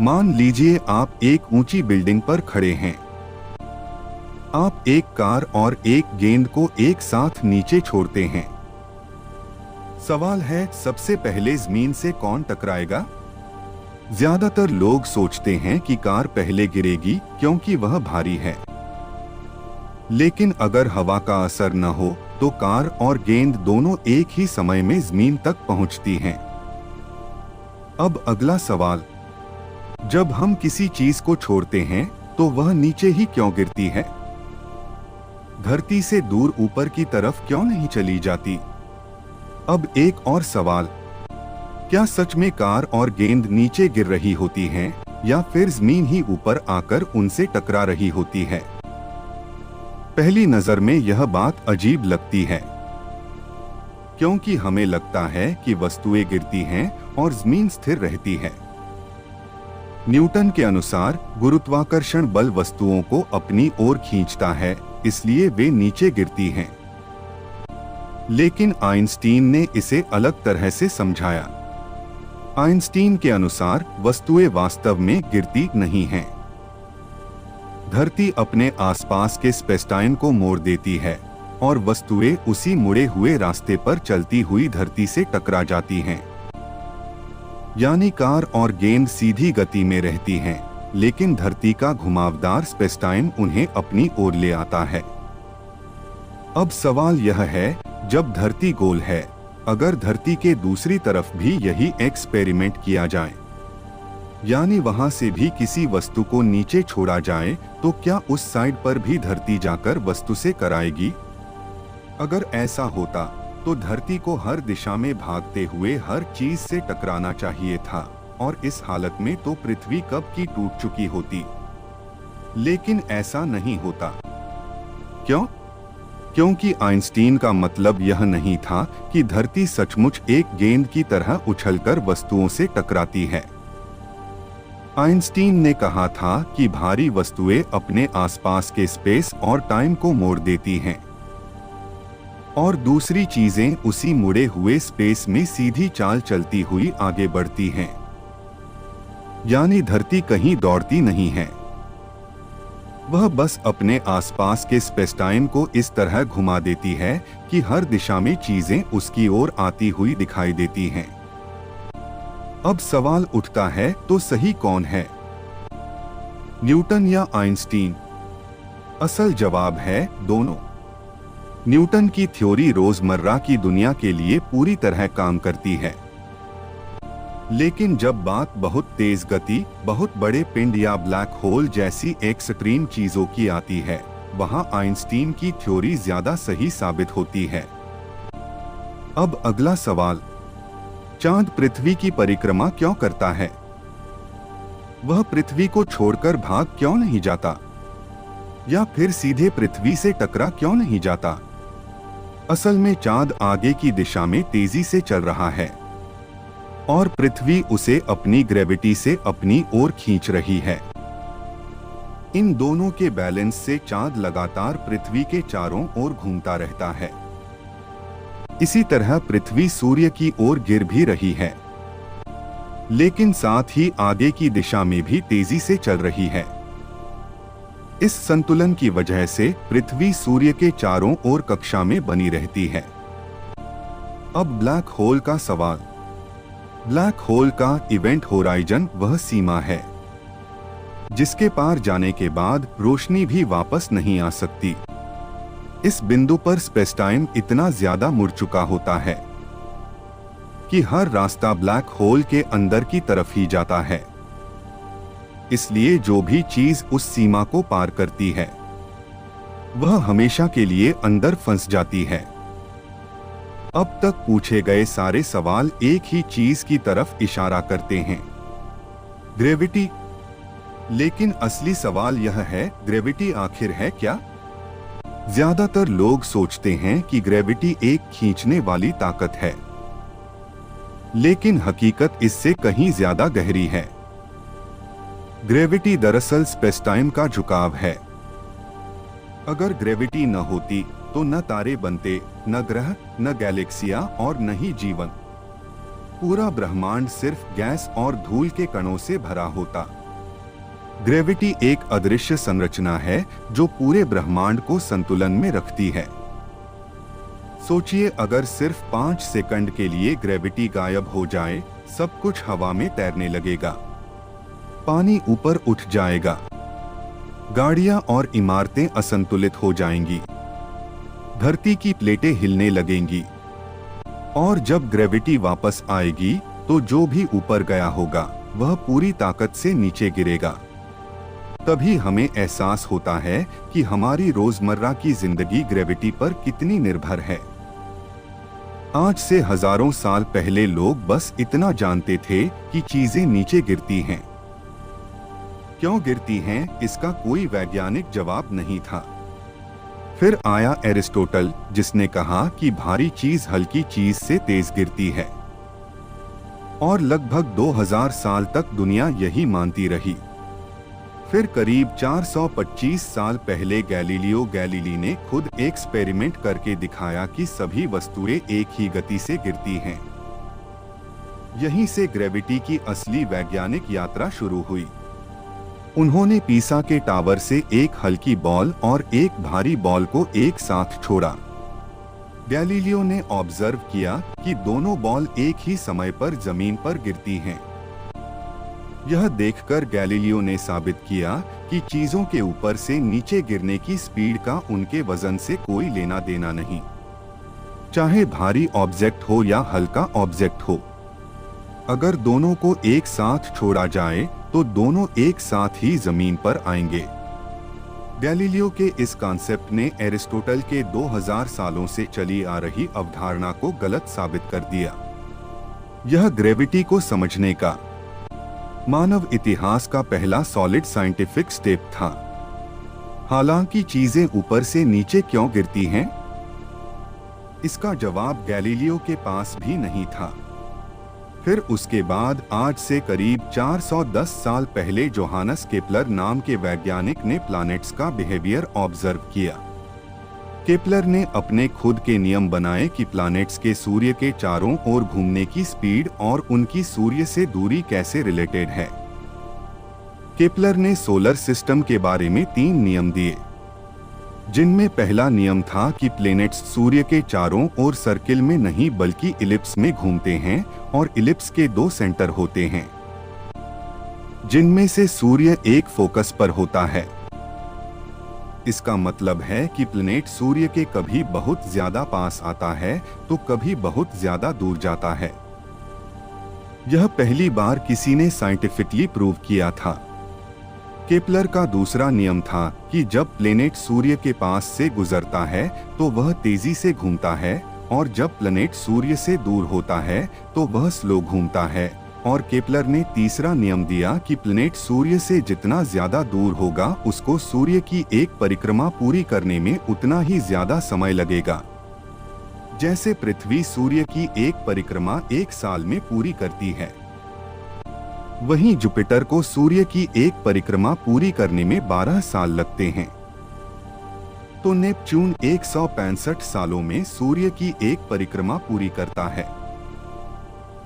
मान लीजिए आप एक ऊंची बिल्डिंग पर खड़े हैं। आप एक कार और एक गेंद को एक साथ नीचे छोड़ते हैं। सवाल है, सबसे पहले जमीन से कौन टकराएगा? ज्यादातर लोग सोचते हैं कि कार पहले गिरेगी क्योंकि वह भारी है। लेकिन अगर हवा का असर न हो तो कार और गेंद दोनों एक ही समय में जमीन तक पहुंचती हैं। अब अगला सवाल, जब हम किसी चीज को छोड़ते हैं तो वह नीचे ही क्यों गिरती है? धरती से दूर ऊपर की तरफ क्यों नहीं चली जाती? अब एक और सवाल, क्या सच में कार और गेंद नीचे गिर रही होती हैं या फिर जमीन ही ऊपर आकर उनसे टकरा रही होती है? पहली नजर में यह बात अजीब लगती है, क्योंकि हमें लगता है कि वस्तुएं गिरती हैं और जमीन स्थिर रहती है। न्यूटन के अनुसार गुरुत्वाकर्षण बल वस्तुओं को अपनी ओर खींचता है, इसलिए वे नीचे गिरती हैं। लेकिन आइंस्टीन ने इसे अलग तरह से समझाया। आइंस्टीन के अनुसार वस्तुएं वास्तव में गिरती नहीं हैं। धरती अपने आसपास के स्पेसटाइम को मोड़ देती है और वस्तुएं उसी मुड़े हुए रास्ते पर चलती हुई धरती से टकरा जाती हैं। यानी कार और गेंद सीधी गति में रहती हैं, लेकिन धरती का घुमावदार स्पेसटाइम उन्हें अपनी ओर ले आता है। अब सवाल यह है, जब धरती गोल है, अगर धरती के दूसरी तरफ भी यही एक्सपेरिमेंट किया जाए, यानी वहां से भी किसी वस्तु को नीचे छोड़ा जाए, तो क्या उस साइड पर भी धरती जाकर वस्तु से कराएगी? अगर ऐसा होता तो धरती को हर दिशा में भागते हुए हर चीज से टकराना चाहिए था और इस हालत में तो पृथ्वी कब की टूट चुकी होती। लेकिन ऐसा नहीं होता। क्यों? क्योंकि आइंस्टीन का मतलब यह नहीं था कि धरती सचमुच एक गेंद की तरह उछलकर वस्तुओं से टकराती है। आइंस्टीन ने कहा था कि भारी वस्तुएं अपने आसपास के स्पेस और टाइम को मोड़ देती हैं और दूसरी चीजें उसी मुड़े हुए स्पेस में सीधी चाल चलती हुई आगे बढ़ती हैं। यानी धरती कहीं दौड़ती नहीं है, वह बस अपने आसपास के स्पेसटाइम को इस तरह घुमा देती है कि हर दिशा में चीजें उसकी ओर आती हुई दिखाई देती हैं। अब सवाल उठता है, तो सही कौन है, न्यूटन या आइंस्टीन? असल जवाब है दोनों। न्यूटन की थ्योरी रोजमर्रा की दुनिया के लिए पूरी तरह काम करती है, लेकिन जब बात बहुत तेज गति, बहुत बड़े पिंड या ब्लैक होल जैसी एक्सट्रीम चीजों की आती है, वहां आइंस्टीन की थ्योरी ज्यादा सही साबित होती है। अब अगला सवाल, चांद पृथ्वी की परिक्रमा क्यों करता है? वह पृथ्वी को छोड़कर भाग क्यों नहीं जाता? या फिर सीधे पृथ्वी से टकरा क्यों नहीं जाता? असल में चांद आगे की दिशा में तेजी से चल रहा है और पृथ्वी उसे अपनी ग्रेविटी से अपनी ओर खींच रही है। इन दोनों के बैलेंस से चांद लगातार पृथ्वी के चारों ओर घूमता रहता है। इसी तरह पृथ्वी सूर्य की ओर गिर भी रही है, लेकिन साथ ही आगे की दिशा में भी तेजी से चल रही है। इस संतुलन की वजह से पृथ्वी सूर्य के चारों ओर कक्षा में बनी रहती है। अब ब्लैक होल का सवाल। ब्लैक होल का इवेंट होराइजन वह सीमा है जिसके पार जाने के बाद रोशनी भी वापस नहीं आ सकती। इस बिंदु पर स्पेसटाइम इतना ज्यादा मुड़ चुका होता है कि हर रास्ता ब्लैक होल के अंदर की तरफ ही जाता है। इसलिए जो भी चीज उस सीमा को पार करती है वह हमेशा के लिए अंदर फंस जाती है। अब तक पूछे गए सारे सवाल एक ही चीज की तरफ इशारा करते हैं, ग्रेविटी। लेकिन असली सवाल यह है, ग्रेविटी आखिर है क्या? ज्यादातर लोग सोचते हैं कि ग्रेविटी एक खींचने वाली ताकत है, लेकिन हकीकत इससे कहीं ज्यादा गहरी है। ग्रेविटी दरअसल स्पेसटाइम का झुकाव है। अगर ग्रेविटी न होती तो न तारे बनते, न ग्रह, न गैलेक्सिया और न ही जीवन। पूरा ब्रह्मांड सिर्फ गैस और धूल के कणों से भरा होता। ग्रेविटी एक अदृश्य संरचना है जो पूरे ब्रह्मांड को संतुलन में रखती है। सोचिए, अगर सिर्फ 5 सेकंड के लिए ग्रेविटी गायब हो जाए, सब कुछ हवा में तैरने लगेगा, पानी ऊपर उठ जाएगा, गाड़ियां और इमारतें असंतुलित हो जाएंगी, धरती की प्लेटें हिलने लगेंगी, और जब ग्रेविटी वापस आएगी तो जो भी ऊपर गया होगा वह पूरी ताकत से नीचे गिरेगा। तभी हमें एहसास होता है कि हमारी रोजमर्रा की जिंदगी ग्रेविटी पर कितनी निर्भर है। आज से हजारों साल पहले लोग बस इतना जानते थे कि चीजें नीचे गिरती हैं। क्यों गिरती हैं, इसका कोई वैज्ञानिक जवाब नहीं था। फिर आया एरिस्टोटल, जिसने कहा कि भारी चीज हल्की चीज से तेज गिरती है, और लगभग 2000 साल तक दुनिया यही मानती रही। फिर करीब 425 साल पहले गैलीलियो गैलीली ने खुद एक्सपेरिमेंट करके दिखाया कि सभी वस्तुएं एक ही गति से गिरती हैं। यहीं से ग्रेविटी की असली वैज्ञानिक यात्रा शुरू हुई। उन्होंने पीसा के टावर से एक हल्की बॉल और एक भारी बॉल को एक साथ छोड़ा। गैलीलियो ने ऑब्जर्व किया कि दोनों बॉल एक ही समय पर जमीन पर गिरती हैं। यह देखकर गैलीलियो ने साबित किया कि चीजों के ऊपर से नीचे गिरने की स्पीड का उनके वजन से कोई लेना देना नहीं, चाहे भारी ऑब्जेक्ट हो या हल्का ऑब्जेक्ट हो। अगर दोनों को एक साथ छोड़ा जाए तो दोनों एक साथ ही जमीन पर आएंगे। गैलीलियो के इस कॉन्सेप्ट ने एरिस्टोटल के 2000 सालों से चली आ रही अवधारणा को गलत साबित कर दिया। यह ग्रेविटी को समझने का मानव इतिहास का पहला सॉलिड साइंटिफिक स्टेप था। हालांकि चीजें ऊपर से नीचे क्यों गिरती हैं, इसका जवाब गैलीलियो के पास भी नहीं था। फिर उसके बाद आज से करीब 410 साल पहले जोहानस केपलर नाम के वैज्ञानिक ने प्लैनेट्स का बिहेवियर ऑब्जर्व किया। केपलर ने अपने खुद के नियम बनाए कि प्लैनेट्स के सूर्य के चारों ओर घूमने की स्पीड और उनकी सूर्य से दूरी कैसे रिलेटेड है। केपलर ने सोलर सिस्टम के बारे में 3 नियम दिए, जिनमें पहला नियम था कि प्लैनेट्स सूर्य के चारों ओर सर्किल में नहीं बल्कि इलिप्स में घूमते हैं और इलिप्स के 2 सेंटर होते हैं, जिनमें से सूर्य एक फोकस पर होता है। इसका मतलब है कि प्लैनेट सूर्य के कभी बहुत ज्यादा पास आता है तो कभी बहुत ज्यादा दूर जाता है। यह पहली बार किसी ने साइंटिफिकली प्रूव किया था। केपलर का दूसरा नियम था कि जब प्लैनेट सूर्य के पास से गुजरता है तो वह तेजी से घूमता है, और जब प्लैनेट सूर्य से दूर होता है तो वह स्लो घूमता है। और केपलर ने तीसरा नियम दिया कि प्लैनेट सूर्य से जितना ज्यादा दूर होगा उसको सूर्य की एक परिक्रमा पूरी करने में उतना ही ज्यादा समय लगेगा, जैसे पृथ्वी सूर्य की एक परिक्रमा 1 साल में पूरी करती है। वहीं जुपिटर को सूर्य की एक परिक्रमा पूरी करने में 12 साल लगते हैं। तो नेपच्यून 165 सालों में सूर्य की एक परिक्रमा पूरी करता है।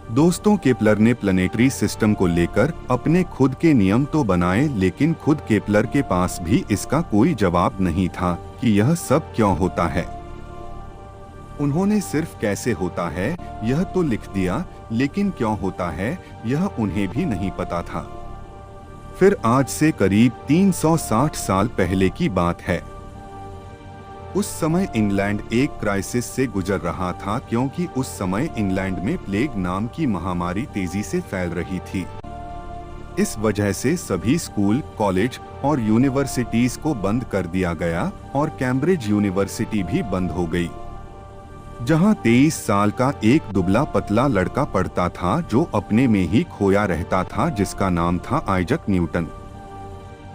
दोस्तों, केपलर ने प्लैनेटरी सिस्टम को लेकर अपने खुद के नियम तो बनाए, लेकिन खुद केपलर के पास भी इसका कोई जवाब नहीं था कि यह सब क्यों होता है। उन्होंने सिर्फ कैसे होता है यह तो लिख दिया, लेकिन क्यों होता है यह उन्हें भी नहीं पता था। फिर आज से करीब 360 साल पहले की बात है। उस समय इंग्लैंड एक क्राइसिस से गुजर रहा था, क्योंकि उस समय इंग्लैंड में प्लेग नाम की महामारी तेजी से फैल रही थी। इस वजह से सभी स्कूल, कॉलेज और यूनिवर्सिटीज को बंद कर दिया गया और कैम्ब्रिज यूनिवर्सिटी भी बंद हो गई, जहां 23 साल का एक दुबला पतला लड़का पढ़ता था जो अपने में ही खोया रहता था, जिसका नाम था आइजक न्यूटन।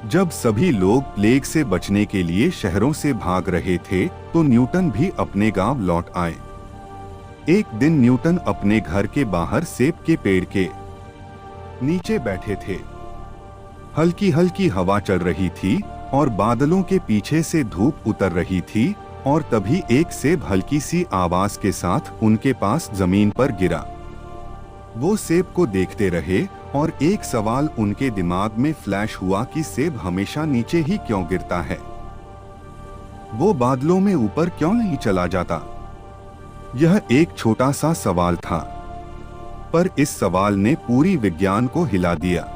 जब सभी लोग प्लेग से बचने के लिए शहरों से भाग रहे थे तो न्यूटन भी अपने गांव लौट आए। एक दिन न्यूटन अपने घर के बाहर सेब के पेड़ के नीचे बैठे थे। हल्की हल्की हवा चल रही थी और बादलों के पीछे से धूप उतर रही थी, और तभी एक सेब हल्की सी आवाज के साथ उनके पास जमीन पर गिरा। वो सेब को देखते रहे और एक सवाल उनके दिमाग में फ्लैश हुआ कि सेब हमेशा नीचे ही क्यों गिरता है? वो बादलों में ऊपर क्यों नहीं चला जाता? यह एक छोटा सा सवाल था, पर इस सवाल ने पूरी विज्ञान को हिला दिया।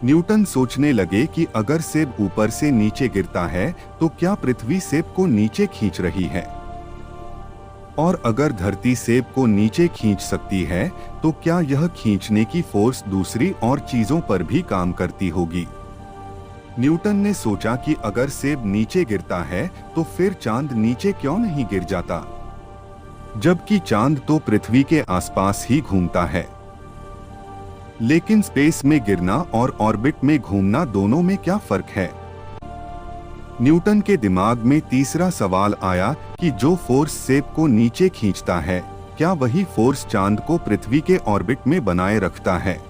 न्यूटन सोचने लगे कि अगर सेब ऊपर से नीचे गिरता है तो क्या पृथ्वी सेब को नीचे खींच रही है? और अगर धरती सेब को नीचे खींच सकती है तो क्या यह खींचने की फोर्स दूसरी और चीजों पर भी काम करती होगी? न्यूटन ने सोचा कि अगर सेब नीचे गिरता है तो फिर चांद नीचे क्यों नहीं गिर जाता, जबकि चांद तो पृथ्वी के आसपास ही घूमता है। लेकिन स्पेस में गिरना और ऑर्बिट में घूमना दोनों में क्या फर्क है? न्यूटन के दिमाग में तीसरा सवाल आया कि जो फोर्स सेब को नीचे खींचता है, क्या वही फोर्स चांद को पृथ्वी के ऑर्बिट में बनाए रखता है?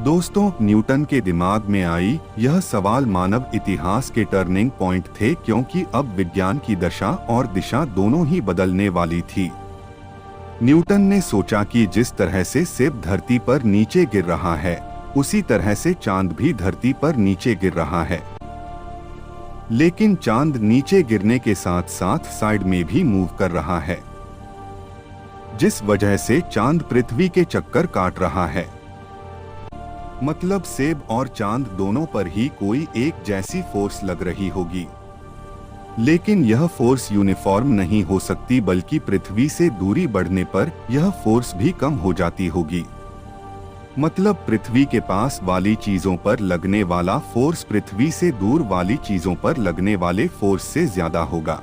दोस्तों, न्यूटन के दिमाग में आई यह सवाल मानव इतिहास के टर्निंग पॉइंट थे, क्योंकि अब विज्ञान की दशा और दिशा दोनों ही बदलने वाली थी। न्यूटन ने सोचा कि जिस तरह से सेब धरती पर नीचे गिर रहा है, उसी तरह से चांद भी धरती पर नीचे गिर रहा है। लेकिन चांद नीचे गिरने के साथ साथ साइड में भी मूव कर रहा है, जिस वजह से चांद पृथ्वी के चक्कर काट रहा है। मतलब सेब और चांद दोनों पर ही कोई एक जैसी फोर्स लग रही होगी, लेकिन यह फोर्स यूनिफॉर्म नहीं हो सकती, बल्कि पृथ्वी से दूरी बढ़ने पर यह फोर्स भी कम हो जाती होगी। मतलब पृथ्वी के पास वाली चीजों पर लगने वाला फोर्स पृथ्वी से दूर वाली चीजों पर लगने वाले फोर्स से ज्यादा होगा।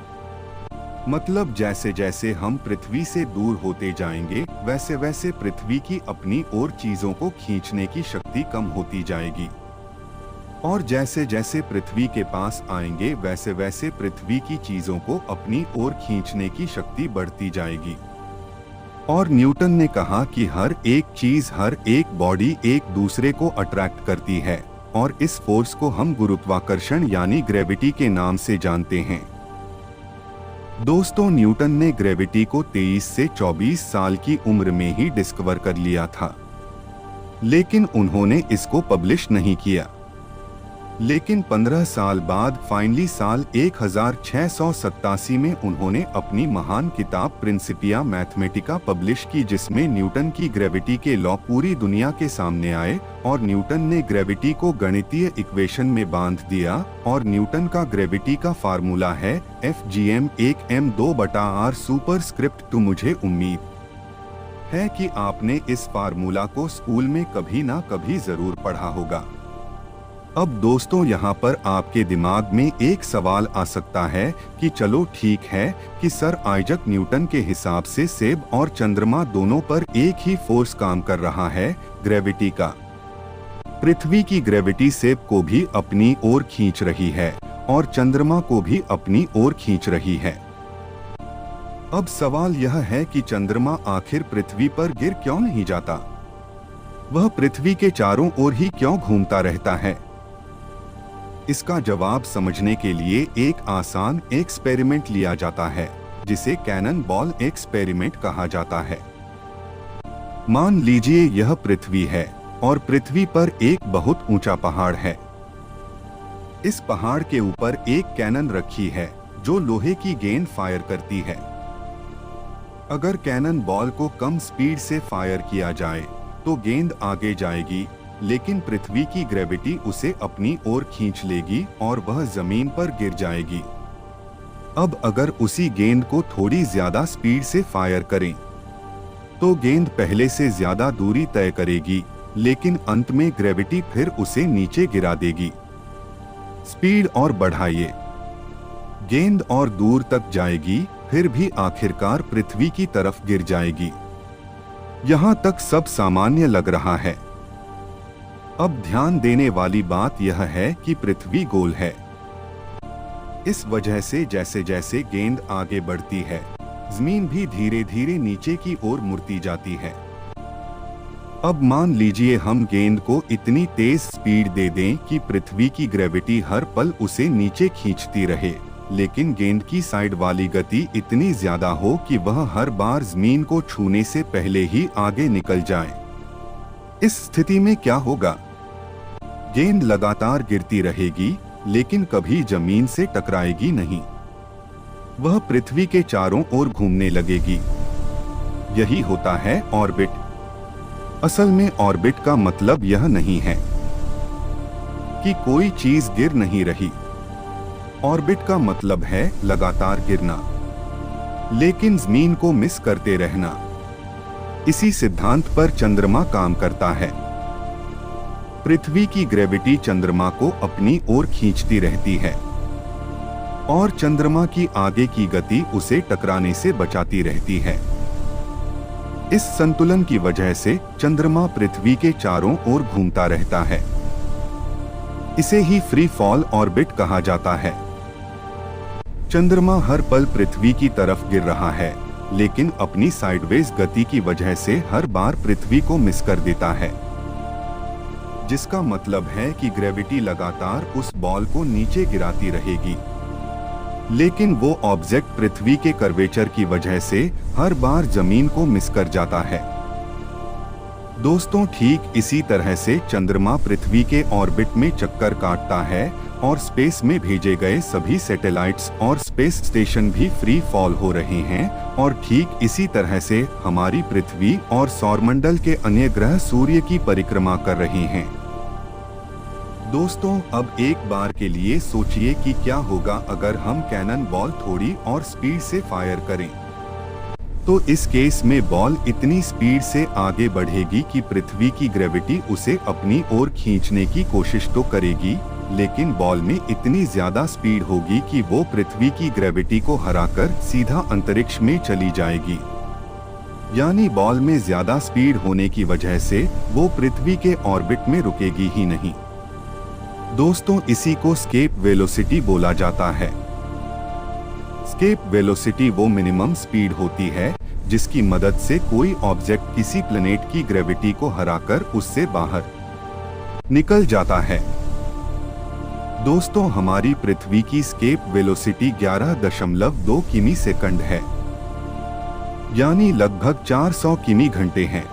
मतलब जैसे जैसे हम पृथ्वी से दूर होते जाएंगे, वैसे वैसे पृथ्वी की अपनी ओर चीजों को खींचने की शक्ति कम होती जाएगी, और जैसे जैसे पृथ्वी के पास आएंगे, वैसे वैसे पृथ्वी की चीजों को अपनी ओर खींचने की शक्ति बढ़ती जाएगी। और न्यूटन ने कहा कि हर एक चीज, हर एक बॉडी एक दूसरे को अट्रैक्ट करती है, और इस फोर्स को हम गुरुत्वाकर्षण यानी ग्रेविटी के नाम से जानते हैं। दोस्तों, न्यूटन ने ग्रेविटी को 23 से 24 साल की उम्र में ही डिस्कवर कर लिया था, लेकिन उन्होंने इसको पब्लिश नहीं किया। लेकिन 15 साल बाद फाइनली साल 1687 में उन्होंने अपनी महान किताब प्रिंसिपिया मैथमेटिका पब्लिश की, जिसमें न्यूटन की ग्रेविटी के लॉ पूरी दुनिया के सामने आए, और न्यूटन ने ग्रेविटी को गणितीय इक्वेशन में बांध दिया। और न्यूटन का ग्रेविटी का फार्मूला है Fgm 1m2/r सुपरस्क्रिप्ट 2। मुझे उम्मीद है कि आपने इस फार्मूला को स्कूल में कभी ना कभी जरूर पढ़ा होगा। अब दोस्तों, यहाँ पर आपके दिमाग में एक सवाल आ सकता है कि चलो ठीक है कि सर आइजक न्यूटन के हिसाब से सेब और चंद्रमा दोनों पर एक ही फोर्स काम कर रहा है, ग्रेविटी का। पृथ्वी की ग्रेविटी सेब को भी अपनी ओर खींच रही है और चंद्रमा को भी अपनी ओर खींच रही है। अब सवाल यह है कि चंद्रमा आखिर पृथ्वी पर गिर क्यों नहीं जाता? वह पृथ्वी के चारों ओर ही क्यों घूमता रहता है? इसका जवाब समझने के लिए एक आसान एक्सपेरिमेंट लिया जाता है, जिसे कैनन बॉल एक्सपेरिमेंट कहा जाता है। मान लीजिए यह पृथ्वी है और पृथ्वी पर एक बहुत ऊंचा पहाड़ है। इस पहाड़ के ऊपर एक कैनन रखी है जो लोहे की गेंद फायर करती है। अगर कैनन बॉल को कम स्पीड से फायर किया जाए तो गेंद आगे जाएगी, लेकिन पृथ्वी की ग्रेविटी उसे अपनी ओर खींच लेगी और वह जमीन पर गिर जाएगी। अब अगर उसी गेंद को थोड़ी ज्यादा स्पीड से फायर करें तो गेंद पहले से ज्यादा दूरी तय करेगी, लेकिन अंत में ग्रेविटी फिर उसे नीचे गिरा देगी। स्पीड और बढ़ाइए, गेंद और दूर तक जाएगी, फिर भी आखिरकार पृथ्वी की तरफ गिर जाएगी। यहाँ तक सब सामान्य लग रहा है। अब ध्यान देने वाली बात यह है कि पृथ्वी गोल है। इस वजह से जैसे जैसे गेंद आगे बढ़ती है, जमीन भी धीरे धीरे नीचे की ओर मुड़ती जाती है। अब मान लीजिए हम गेंद को इतनी तेज स्पीड दे दें कि पृथ्वी की ग्रेविटी हर पल उसे नीचे खींचती रहे, लेकिन गेंद की साइड वाली गति इतनी ज्यादा हो कि वह हर बार जमीन को छूने से पहले ही आगे निकल जाए। इस स्थिति में क्या होगा? गेंद लगातार गिरती रहेगी लेकिन कभी जमीन से टकराएगी नहीं। वह पृथ्वी के चारों ओर घूमने लगेगी। यही होता है ऑर्बिट। असल में ऑर्बिट का मतलब यह नहीं है कि कोई चीज गिर नहीं रही। ऑर्बिट का मतलब है लगातार गिरना, लेकिन जमीन को मिस करते रहना। इसी सिद्धांत पर चंद्रमा काम करता है। पृथ्वी की ग्रेविटी चंद्रमा को अपनी ओर खींचती रहती है और चंद्रमा की आगे की गति उसे टकराने से बचाती रहती है। इस संतुलन की वजह से चंद्रमा पृथ्वी के चारों ओर घूमता रहता है। इसे ही फ्री फॉल ऑर्बिट कहा जाता है। चंद्रमा हर पल पृथ्वी की तरफ गिर रहा है, लेकिन अपनी साइडवेज गति की वजह से हर बार पृथ्वी को मिस कर देता है, जिसका मतलब है कि ग्रेविटी लगातार उस बॉल को नीचे गिराती रहेगी। लेकिन वो ऑब्जेक्ट पृथ्वी के कर्वेचर की वजह से हर बार जमीन को मिस कर जाता है। दोस्तों, ठीक इसी तरह से चंद्रमा पृथ्वी के ऑर्बिट में चक्कर काटता है और स्पेस में भेजे गए सभी सैटेलाइट्स और स्पेस स्टेशन भी फ्री फॉल हो रहे हैं, और ठीक इसी तरह से हमारी पृथ्वी और सौरमंडल के अन्य ग्रह सूर्य की परिक्रमा कर रहे हैं। दोस्तों, अब एक बार के लिए सोचिए कि क्या होगा अगर हम कैनन बॉल थोड़ी और स्पीड से फायर करें। तो इस केस में बॉल इतनी स्पीड से आगे बढ़ेगी कि पृथ्वी की ग्रेविटी उसे अपनी ओर खींचने की कोशिश तो करेगी, लेकिन बॉल में इतनी ज्यादा स्पीड होगी कि वो पृथ्वी की ग्रेविटी को हराकर सीधा अंतरिक्ष में चली जाएगी। यानी बॉल में ज्यादा स्पीड होने की वजह से वो पृथ्वी के ऑर्बिट में रुकेगी ही नहीं। दोस्तों, इसी को स्केप वेलोसिटी बोला जाता है। स्केप वेलोसिटी वो मिनिमम स्पीड होती है जिसकी मदद से कोई ऑब्जेक्ट किसी प्लेनेट की ग्रेविटी को हराकर उससे बाहर निकल जाता है। दोस्तों, हमारी पृथ्वी की स्केप वेलोसिटी 11.2 किमी सेकंड है, यानी लगभग 400 किमी घंटे है।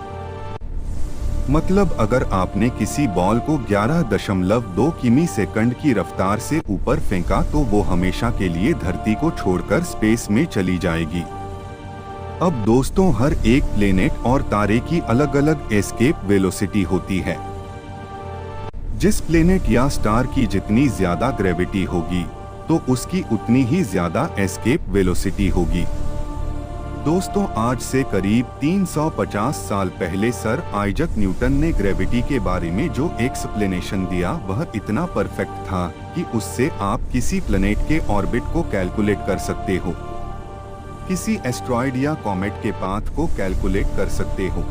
मतलब अगर आपने किसी बॉल को 11.2 किमी सेकंड की रफ्तार से ऊपर फेंका तो वो हमेशा के लिए धरती को छोड़कर स्पेस में चली जाएगी। अब दोस्तों, हर एक प्लेनेट और तारे की अलग अलग एस्केप वेलोसिटी होती है। जिस प्लेनेट या स्टार की जितनी ज्यादा ग्रेविटी होगी तो उसकी उतनी ही ज्यादा एस्केप वेलोसिटी होगी। दोस्तों, आज से करीब 350 साल पहले सर आइजक न्यूटन ने ग्रेविटी के बारे में जो एक्सप्लेनेशन दिया वह इतना परफेक्ट था कि उससे आप किसी प्लेनेट के ऑर्बिट को कैलकुलेट कर सकते हो, किसी एस्ट्रॉयड या कॉमेट के पाथ को कैलकुलेट कर सकते हो,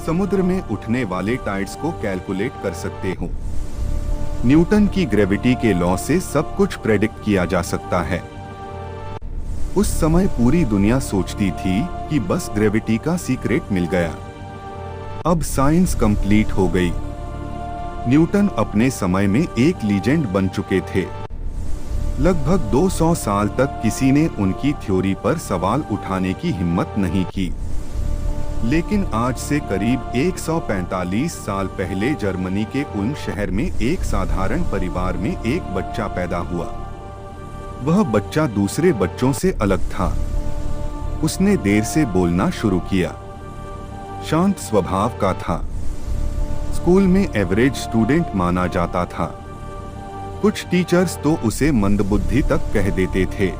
समुद्र में उठने वाले टाइड्स को कैलकुलेट कर सकते हो। न्यूटन की ग्रेविटी के लॉ से सब कुछ प्रेडिक्ट किया जा सकता है। उस समय पूरी दुनिया सोचती थी कि बस ग्रेविटी का सीक्रेट मिल गया, अब साइंस कंप्लीट हो गई। न्यूटन अपने समय में एक लीजेंड बन चुके थे। लगभग 200 साल तक किसी ने उनकी थ्योरी पर सवाल उठाने की हिम्मत नहीं की, लेकिन आज से करीब 145 साल पहले जर्मनी के उल्म शहर में एक साधारण परिवार में एक बच्चा पैदा हुआ। वह बच्चा दूसरे बच्चों से अलग था। उसने देर से बोलना शुरू किया, शांत स्वभाव का था, स्कूल में एवरेज स्टूडेंट माना जाता था। कुछ टीचर्स तो उसे मंदबुद्धि तक कह देते थे,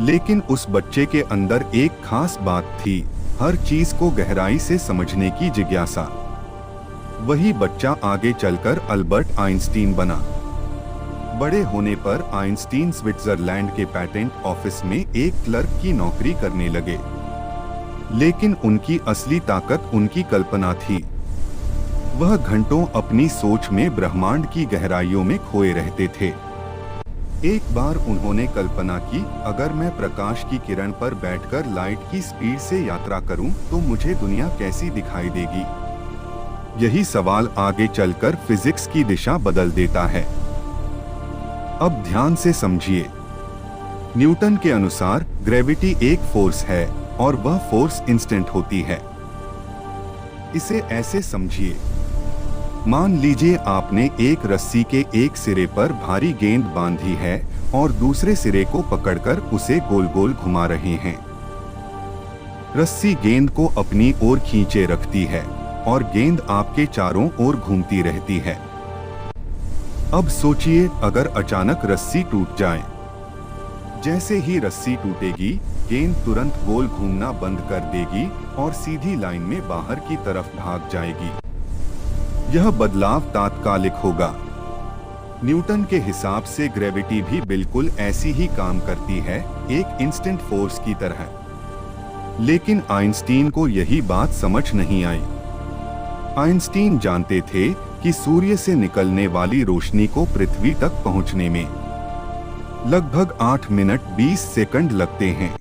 लेकिन उस बच्चे के अंदर एक खास बात थी, हर चीज को गहराई से समझने की जिज्ञासा। वही बच्चा आगे चलकर अल्बर्ट आइंस्टीन बना। बड़े होने पर आइंस्टीन स्विट्जरलैंड के पेटेंट ऑफिस में एक क्लर्क की नौकरी करने लगे, लेकिन उनकी असली ताकत उनकी कल्पना थी। वह घंटों अपनी सोच में ब्रह्मांड की गहराइयों में खोए रहते थे। एक बार उन्होंने कल्पना की, अगर मैं प्रकाश की किरण पर बैठकर लाइट की स्पीड से यात्रा करूं तो मुझे दुनिया कैसी दिखाई देगी। यही सवाल आगे चलकर फिजिक्स की दिशा बदल देता है। अब ध्यान से समझिए, न्यूटन के अनुसार ग्रेविटी एक फोर्स है और वह फोर्स इंस्टेंट होती है। इसे ऐसे समझिए, मान लीजिए आपने एक रस्सी के एक सिरे पर भारी गेंद बांधी है और दूसरे सिरे को पकड़कर उसे गोल गोल घुमा रहे हैं। रस्सी गेंद को अपनी ओर खींचे रखती है और गेंद आपके चारों ओर घूमती रहती है। अब सोचिए, अगर अचानक रस्सी टूट जाए। जैसे ही रस्सी टूटेगी, गेंद तुरंत गोल घूमना बंद कर देगी और सीधी लाइन में बाहर की तरफ भाग जाएगी। यह बदलाव तात्कालिक होगा। न्यूटन के हिसाब से ग्रेविटी भी बिल्कुल ऐसी ही काम करती है, एक इंस्टेंट फोर्स की तरह। लेकिन आइंस्टीन को यही बात समझ नहीं आई। आइंस्टीन जानते थे कि सूर्य से निकलने वाली रोशनी को पृथ्वी तक पहुंचने में लगभग 8 मिनट 20 सेकंड लगते हैं।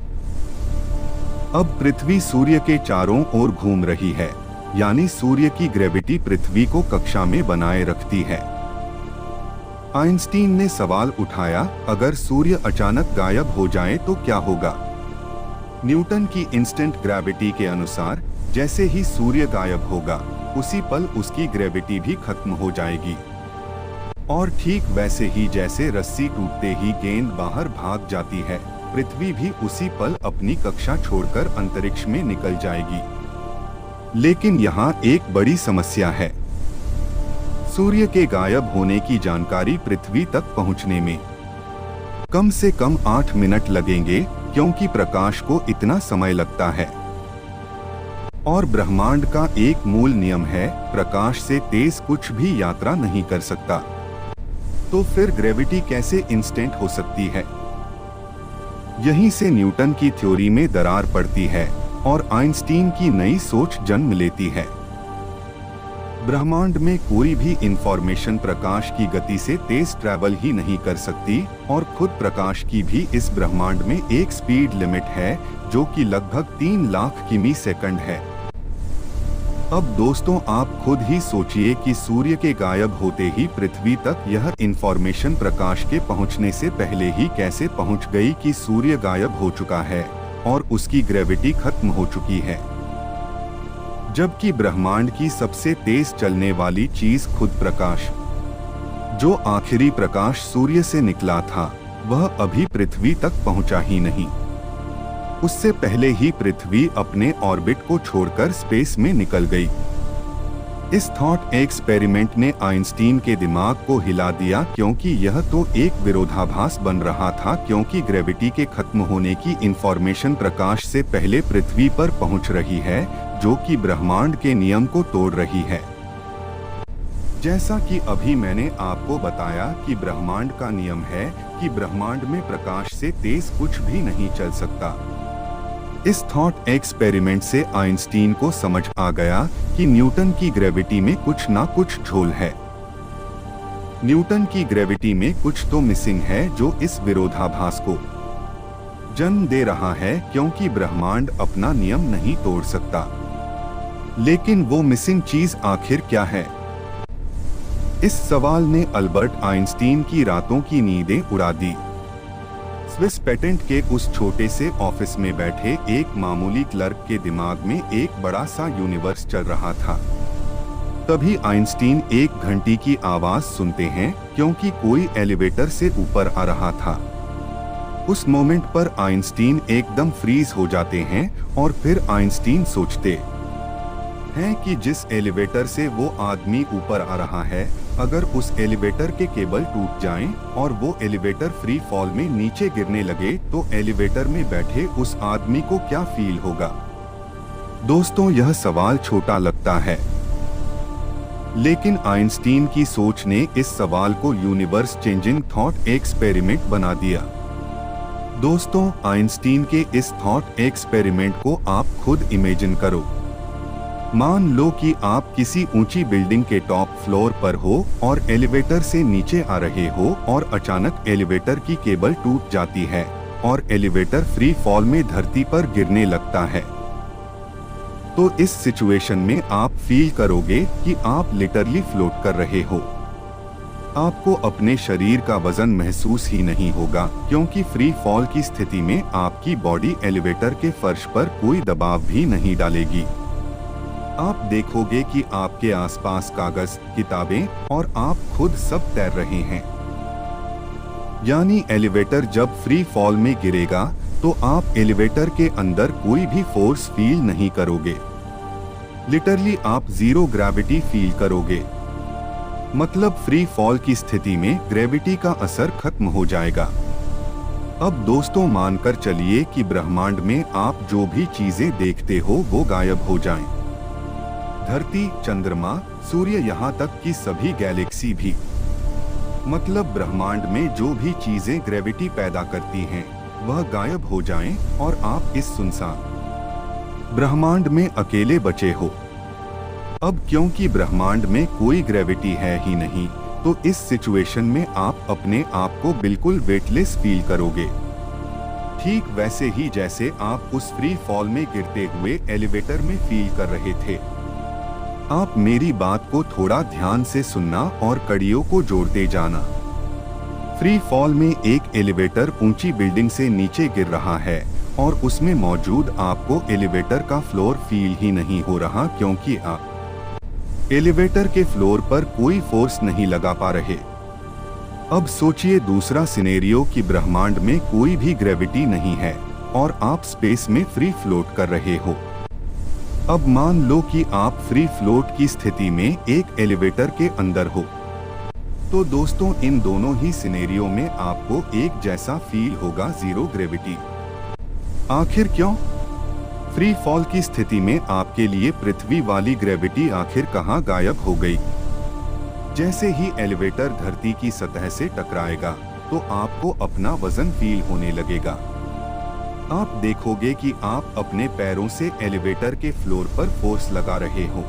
अब पृथ्वी सूर्य के चारों ओर घूम रही है, यानी सूर्य की ग्रेविटी पृथ्वी को कक्षा में बनाए रखती है। आइंस्टीन ने सवाल उठाया, अगर सूर्य अचानक गायब हो जाए तो क्या होगा? न्यूटन की इंस्टेंट ग्रेविटी के अनुसार जैसे ही सूर्य गायब होगा, उसी पल उसकी ग्रेविटी भी खत्म हो जाएगी। और ठीक वैसे ही जैसे रस्सी टूटते ही गेंद बाहर भाग जाती है, पृथ्वी भी उसी पल अपनी कक्षा छोड़कर अंतरिक्ष में निकल जाएगी। लेकिन यहाँ एक बड़ी समस्या है। सूर्य के गायब होने की जानकारी पृथ्वी तक पहुँचने में कम से कम 8 मिनट लगेंगे, क्योंकि प्रकाश को इतना समय लगता है। और ब्रह्मांड का एक मूल नियम है, प्रकाश से तेज कुछ भी यात्रा नहीं कर सकता। तो फिर ग्रेविटी कैसे इंस्टेंट हो सकती है? यहीं से न्यूटन की थ्योरी में दरार पड़ती है और आइंस्टीन की नई सोच जन्म लेती है। ब्रह्मांड में कोई भी इंफॉर्मेशन प्रकाश की गति से तेज ट्रैवल ही नहीं कर सकती, और खुद प्रकाश की भी इस ब्रह्मांड में एक स्पीड लिमिट है, जो कि लगभग 3 लाख किमी सेकंड है। अब दोस्तों, आप खुद ही सोचिए कि सूर्य के गायब होते ही पृथ्वी तक यह इंफॉर्मेशन प्रकाश के पहुंचने से पहले ही कैसे पहुंच गई कि सूर्य गायब हो चुका है और उसकी ग्रेविटी खत्म हो चुकी है। जबकि ब्रह्मांड की सबसे तेज चलने वाली चीज खुद प्रकाश, जो आखिरी प्रकाश सूर्य से निकला था, वह अभी पृथ्वी तक पहुंचा ही नहीं। उससे पहले ही पृथ्वी अपने ऑर्बिट को छोड़कर स्पेस में निकल गई। इस थॉट एक्सपेरिमेंट ने आइंस्टीन के दिमाग को हिला दिया, क्योंकि यह तो एक विरोधाभास बन रहा था, क्योंकि ग्रेविटी के खत्म होने की इंफॉर्मेशन प्रकाश से पहले पृथ्वी पर पहुंच रही है, जो कि ब्रह्मांड के नियम को तोड़ रही है। जैसा कि अभी मैंने आपको बताया कि ब्रह्मांड का नियम है कि ब्रह्मांड में प्रकाश से तेज कुछ भी नहीं चल सकता। इस थॉट एक्सपेरिमेंट से आइंस्टीन को समझ आ गया कि न्यूटन की ग्रेविटी में कुछ ना कुछ झोल है। न्यूटन की ग्रेविटी में कुछ तो मिसिंग है, जो इस विरोधाभास को जन्म दे रहा है, क्योंकि ब्रह्मांड अपना नियम नहीं तोड़ सकता। लेकिन वो मिसिंग चीज आखिर क्या है? इस सवाल ने अल्बर्ट आइंस्टीन की रातों की नींदें उड़ा दी। स्विस पेटेंट के उस छोटे से ऑफिस में बैठे एक मामूली क्लर्क के दिमाग में एक बड़ा सा यूनिवर्स चल रहा था। तभी आइंस्टीन एक घंटी की आवाज सुनते हैं, क्योंकि कोई एलिवेटर से ऊपर आ रहा था। उस मोमेंट पर आइंस्टीन एकदम फ्रीज हो जाते हैं और फिर आइंस्टीन सोचते हैं कि जिस एलिवेटर से वो आदमी ऊपर आ रहा है, अगर उस एलिवेटर के केबल टूट जाएं और वो एलिवेटर फ्री फॉल में नीचे गिरने लगे, तो एलिवेटर में बैठे उस आदमी को क्या फील होगा? दोस्तों, यह सवाल छोटा लगता है, लेकिन आइंस्टीन की सोच ने इस सवाल को यूनिवर्स चेंजिंग थॉट एक्सपेरिमेंट बना दिया। दोस्तों, आइंस्टीन के इस थॉट एक्सपेरिमेंट को आप खुद इमेजिन करो। मान लो कि आप किसी ऊंची बिल्डिंग के टॉप फ्लोर पर हो और एलिवेटर से नीचे आ रहे हो, और अचानक एलिवेटर की केबल टूट जाती है और एलिवेटर फ्री फॉल में धरती पर गिरने लगता है। तो इस सिचुएशन में आप फील करोगे कि आप लिटरली फ्लोट कर रहे हो। आपको अपने शरीर का वजन महसूस ही नहीं होगा, क्योंकि फ्री फॉल की स्थिति में आपकी बॉडी एलिवेटर के फर्श पर कोई दबाव भी नहीं डालेगी। आप देखोगे कि आपके आसपास कागज, किताबें और आप खुद सब तैर रहे हैं। यानी एलिवेटर जब फ्री फॉल में गिरेगा तो आप एलिवेटर के अंदर कोई भी फोर्स फील नहीं करोगे। लिटरली आप जीरो ग्रेविटी फील करोगे। मतलब फ्री फॉल की स्थिति में ग्रेविटी का असर खत्म हो जाएगा। अब दोस्तों मानकर चलिए कि ब्रह्मांड में आप जो भी चीजें देखते हो वो गायब हो जाएं। धरती, चंद्रमा, सूर्य, यहाँ तक कि सभी गैलेक्सी भी। मतलब ब्रह्मांड में जो भी चीजें ग्रेविटी पैदा करती हैं वह गायब हो जाएं और आप इस सुनसान ब्रह्मांड में अकेले बचे हो। अब क्योंकि ब्रह्मांड में कोई ग्रेविटी है ही नहीं, तो इस सिचुएशन में आप अपने आप को बिल्कुल वेटलेस फील करोगे। ठीक वैसे ही जैसे आप उस फ्री फॉल में गिरते हुए एलिवेटर में फील कर रहे थे। आप मेरी बात को थोड़ा ध्यान से सुनना और कड़ियों को जोड़ते जाना। फ्री फॉल में एक एलिवेटर ऊंची बिल्डिंग से नीचे गिर रहा है और उसमें मौजूद आपको एलिवेटर का फ्लोर फील ही नहीं हो रहा, क्योंकि आप एलिवेटर के फ्लोर पर कोई फोर्स नहीं लगा पा रहे। अब सोचिए दूसरा सिनेरियो कि ब्रह्मांड में कोई भी ग्रेविटी नहीं है और आप स्पेस में फ्री फ्लोट कर रहे हो। अब मान लो कि आप फ्री फ्लोट की स्थिति में एक एलिवेटर के अंदर हो। तो दोस्तों इन दोनों ही सिनेरियो में आपको एक जैसा फील होगा, जीरो ग्रेविटी। आखिर क्यों? फ्री फॉल की स्थिति में आपके लिए पृथ्वी वाली ग्रेविटी आखिर कहां गायब हो गई? जैसे ही एलिवेटर धरती की सतह से टकराएगा तो आपको अपना वजन फील होने लगेगा। आप देखोगे कि आप अपने पैरों से एलिवेटर के फ्लोर पर फोर्स लगा रहे हो।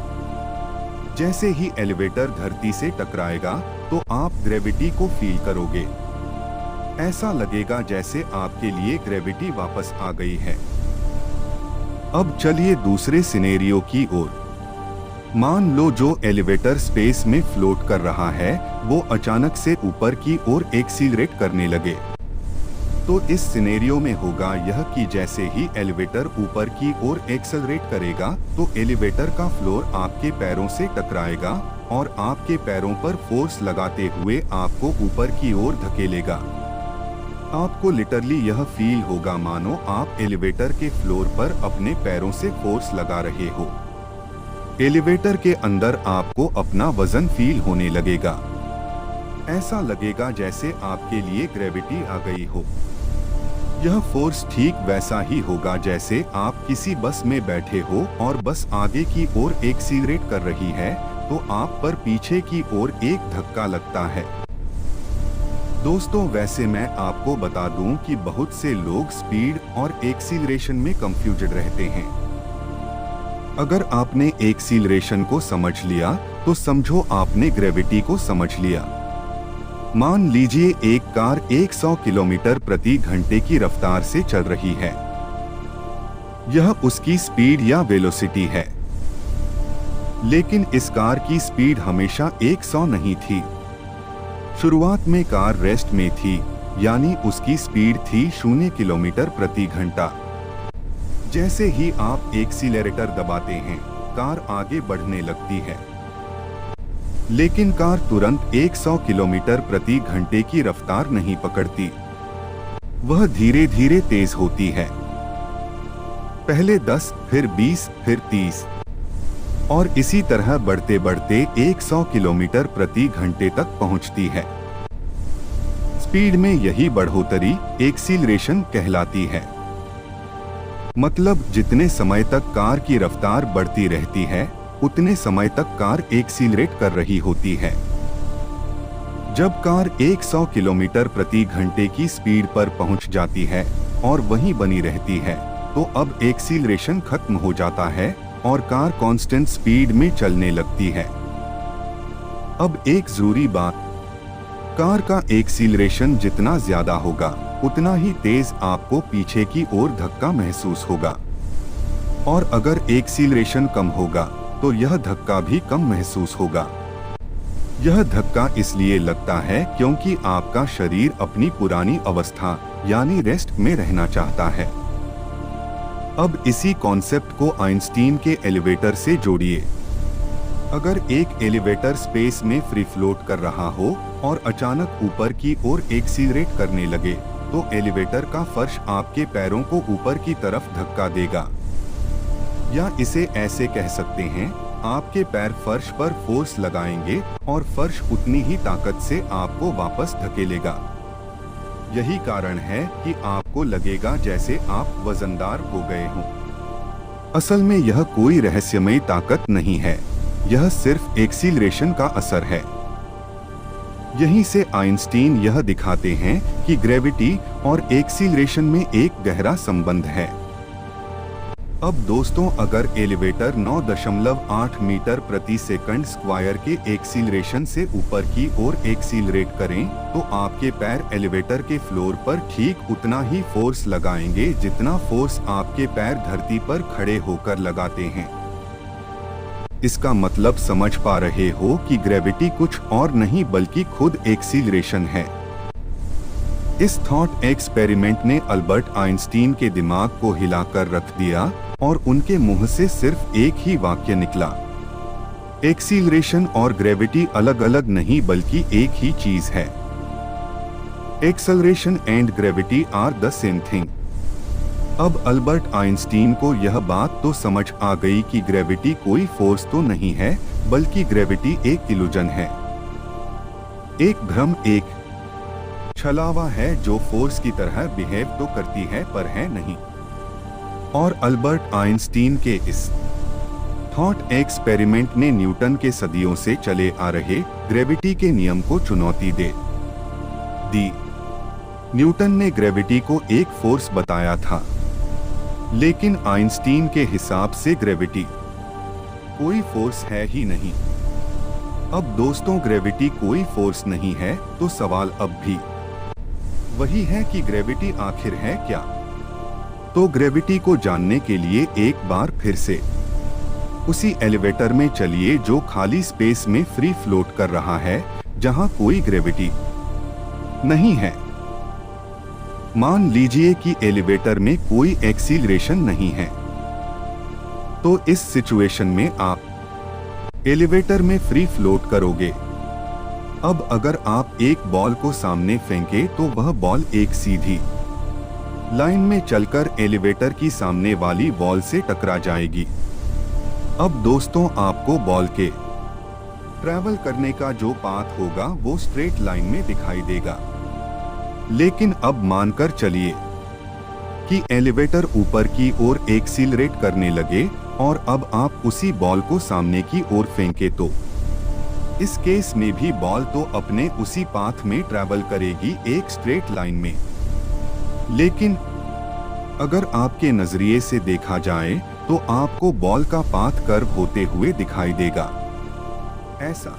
जैसे ही एलिवेटर धरती से टकराएगा तो आप ग्रेविटी को फील करोगे। ऐसा लगेगा जैसे आपके लिए ग्रेविटी वापस आ गई है। अब चलिए दूसरे सिनेरियो की ओर। मान लो जो एलिवेटर स्पेस में फ्लोट कर रहा है वो अचानक से ऊपर की ओर एक्सीलरेट करने लगे। तो इस सिनेरियो में होगा यह कि जैसे ही एलिवेटर ऊपर की ओर एक्सेलरेट करेगा तो एलिवेटर का फ्लोर आपके पैरों से टकराएगा और आपके पैरों पर फोर्स लगाते हुए आपको ऊपर की ओर धकेलेगा। आपको लिटरली यह फील होगा मानो आप एलिवेटर के फ्लोर पर अपने पैरों से फोर्स लगा रहे हो। एलिवेटर के अंदर आपको अपना वजन फील होने लगेगा। ऐसा लगेगा जैसे आपके लिए ग्रेविटी आ गई हो। यह फोर्स ठीक वैसा ही होगा जैसे आप किसी बस में बैठे हो और बस आगे की ओर एक्सीलरेट कर रही है तो आप पर पीछे की ओर एक धक्का लगता है। दोस्तों वैसे मैं आपको बता दूं कि बहुत से लोग स्पीड और एक्सीलरेशन में कंफ्यूज्ड रहते हैं। अगर आपने एक्सीलरेशन को समझ लिया तो समझो आपने ग्रेविटी को समझ लिया। मान लीजिए एक कार 100 किलोमीटर प्रति घंटे की रफ्तार से चल रही है। यह उसकी स्पीड या वेलोसिटी है। लेकिन इस कार की स्पीड हमेशा 100 नहीं थी। शुरुआत में कार रेस्ट में थी, यानी उसकी स्पीड थी 0 किलोमीटर प्रति घंटा। जैसे ही आप एक्सीलरेटर दबाते हैं कार आगे बढ़ने लगती है। लेकिन कार तुरंत 100 किलोमीटर प्रति घंटे की रफ्तार नहीं पकड़ती। वह धीरे धीरे तेज होती है। पहले 10, फिर 20, फिर 30 और इसी तरह बढ़ते बढ़ते 100 किलोमीटर प्रति घंटे तक पहुंचती है। स्पीड में यही बढ़ोतरी एक्सीलरेशन कहलाती है। मतलब जितने समय तक कार की रफ्तार बढ़ती रहती है उतने समय तक कार एक्सीलरेट कर रही होती है। जब कार 100 किलोमीटर प्रति घंटे की स्पीड पर पहुंच जाती है और वहीं बनी रहती है तो अब एक्सीलरेशन खत्म हो जाता है और कार कांस्टेंट स्पीड में चलने लगती है। अब एक जरूरी बात, कार का एक्सीलरेशन जितना ज्यादा होगा उतना ही तेज आपको पीछे की ओर धक्का महसूस होगा और अगर एक्सीलरेशन कम होगा तो यह धक्का भी कम महसूस होगा। यह धक्का इसलिए लगता है क्योंकि आपका शरीर अपनी पुरानी अवस्था यानी रेस्ट में रहना चाहता है। अब इसी कॉन्सेप्ट को आइंस्टीन के एलिवेटर से जोड़िए। अगर एक एलिवेटर स्पेस में फ्री फ्लोट कर रहा हो और अचानक ऊपर की ओर एक्सीलरेट करने लगे, तो एलिवेटर का फर्श आपके पैरों को ऊपर की तरफ धक्का देगा। या इसे ऐसे कह सकते हैं, आपके पैर फर्श पर फोर्स लगाएंगे और फर्श उतनी ही ताकत से आपको वापस धकेलेगा। यही कारण है कि आपको लगेगा जैसे आप वजनदार हो गए हों। असल में यह कोई रहस्यमय ताकत नहीं है, यह सिर्फ एक्सीलरेशन का असर है। यहीं से आइंस्टीन यह दिखाते हैं कि ग्रेविटी और एक्सीलरेशन में एक गहरा संबंध है। अब दोस्तों, अगर एलिवेटर 9.8 मीटर प्रति सेकंड स्क्वायर के एक्सीलरेशन से ऊपर की ओर एक्सीलरेट करें, तो आपके पैर एलिवेटर के फ्लोर पर ठीक उतना ही फोर्स लगाएंगे जितना फोर्स आपके पैर धरती पर खड़े होकर लगाते हैं। इसका मतलब समझ पा रहे हो कि ग्रेविटी कुछ और नहीं बल्कि खुद एक्सीलरेशन है। इस थॉट एक्सपेरिमेंट ने अल्बर्ट आइंस्टीन के दिमाग को हिलाकर रख दिया और उनके मुंह से सिर्फ एक ही वाक्य निकला, एक्सीलरेशन और ग्रेविटी अलग अलग नहीं बल्कि एक ही चीज है। Acceleration and gravity are the same thing. अब अल्बर्ट आइंस्टीन को यह बात तो समझ आ गई कि ग्रेविटी कोई फोर्स तो नहीं है, बल्कि ग्रेविटी एक इल्यूजन है, एक भ्रम, एक छलावा है जो फोर्स की तरह बिहेव तो करती है पर है नहीं। और अल्बर्ट आइंस्टीन के इस थॉट एक्सपेरिमेंट ने न्यूटन के सदियों से चले आ रहे ग्रेविटी के नियम को चुनौती दे दी। न्यूटन ने ग्रेविटी को एक फोर्स बताया था, लेकिन आइंस्टीन के हिसाब से ग्रेविटी कोई फोर्स है ही नहीं। अब दोस्तों, ग्रेविटी कोई फोर्स नहीं है तो सवाल अब भी वही है कि ग्रेविटी आखिर है क्या? तो ग्रेविटी को जानने के लिए एक बार फिर से उसी एलिवेटर में चलिए जो खाली स्पेस में फ्री फ्लोट कर रहा है, जहां कोई ग्रेविटी नहीं है। मान लीजिए कि एलिवेटर में कोई एक्सीलरेशन नहीं है। तो इस सिचुएशन में आप एलिवेटर में फ्री फ्लोट करोगे। अब अगर आप एक बॉल को सामने फेंके तो वह बॉल एक सीधी लाइन में चलकर एलिवेटर की सामने वाली वॉल से टकरा जाएगी। अब दोस्तों, आपको बॉल के ट्रैवल करने का जो पाथ होगा वो स्ट्रेट लाइन में दिखाई देगा। लेकिन अब मानकर चलिए कि एलिवेटर ऊपर की ओर एक्सीलरेट करने लगे और अब आप उसी बॉल को सामने की ओर फेंके, तो इस केस में भी बॉल तो अपने उसी पाथ में ट्रैवल करेगी एक स्ट्रेट लाइन में। लेकिन अगर आपके नजरिए से देखा जाए तो आपको बॉल का पाथ कर्व होते हुए दिखाई देगा। ऐसा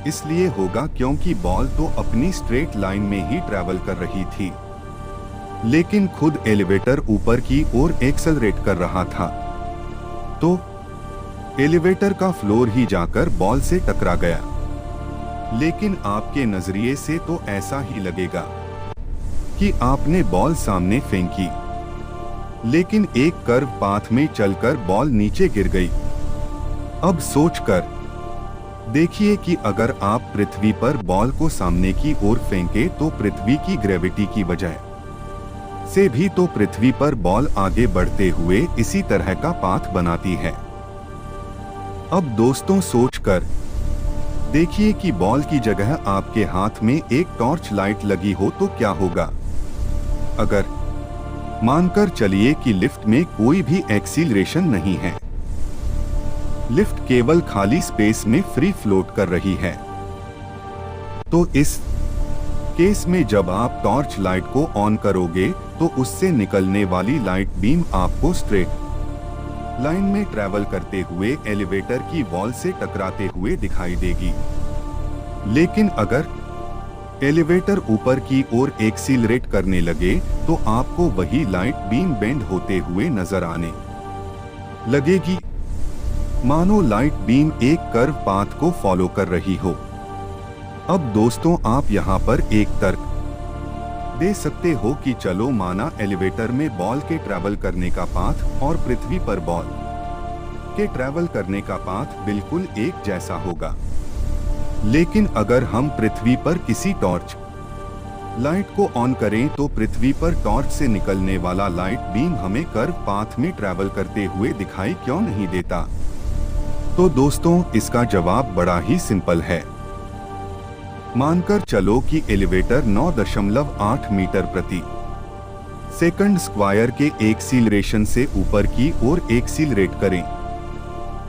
इसलिए होगा क्योंकि बॉल तो अपनी स्ट्रेट लाइन में ही ट्रैवल कर रही थी, लेकिन खुद एलिवेटर ऊपर की ओर एक्सेलरेट कर रहा था, तो एलिवेटर का फ्लोर ही जाकर बॉल से टकरा गया। लेकिन आपके नजरिए से तो ऐसा ही लगेगा कि आपने बॉल सामने फेंकी, लेकिन एक कर्व पाथ में चलकर बॉल नीचे गिर गई। अब सोचकर देखिए कि अगर आप पृथ्वी पर बॉल को सामने की ओर फेंके तो पृथ्वी की ग्रेविटी की वजह से भी तो पृथ्वी पर बॉल आगे बढ़ते हुए इसी तरह का पाथ बनाती है। अब दोस्तों, सोचकर देखिए कि बॉल की जगह आपके हाथ में एक टॉर्च लाइट लगी हो तो क्या होगा। अगर मानकर चलिए कि लिफ्ट में कोई भी एक्सीलरेशन नहीं है, लिफ्ट केवल खाली स्पेस में फ्री फ्लोट कर रही है, तो इस केस में जब आप टॉर्च लाइट को ऑन करोगे तो उससे निकलने वाली लाइट बीम आपको स्ट्रेट लाइन में ट्रैवल करते हुए एलिवेटर की वॉल से टकराते हुए दिखाई देगी। लेकिन अगर एलिवेटर ऊपर की ओर एक्सीलरेट करने लगे तो आपको वही लाइट बीम बेंड होते हुए नजर आने लगेगी, मानो लाइट बीम एक कर्व पाथ को फॉलो कर रही हो। अब दोस्तों आप यहाँ पर एक तर्क दे सकते हो कि चलो माना एलिवेटर में बॉल के ट्रैवल करने का पाथ और पृथ्वी पर बॉल के ट्रैवल करने का पाथ बिल्कुल एक जैसा होगा। लेकिन अगर हम पृथ्वी पर किसी टॉर्च लाइट को ऑन करें तो पृथ्वी पर टॉर्च से निकलने वाला लाइट बीम हमें कर्व पाथ में ट्रैवल करते हुए दिखाई क्यों नहीं देता? तो दोस्तों इसका जवाब बड़ा ही सिंपल है। मानकर चलो कि एलिवेटर 9.8 मीटर प्रति सेकंड स्क्वायर के एक्सीलरेशन से ऊपर की ओर एक्सीलरेट करें,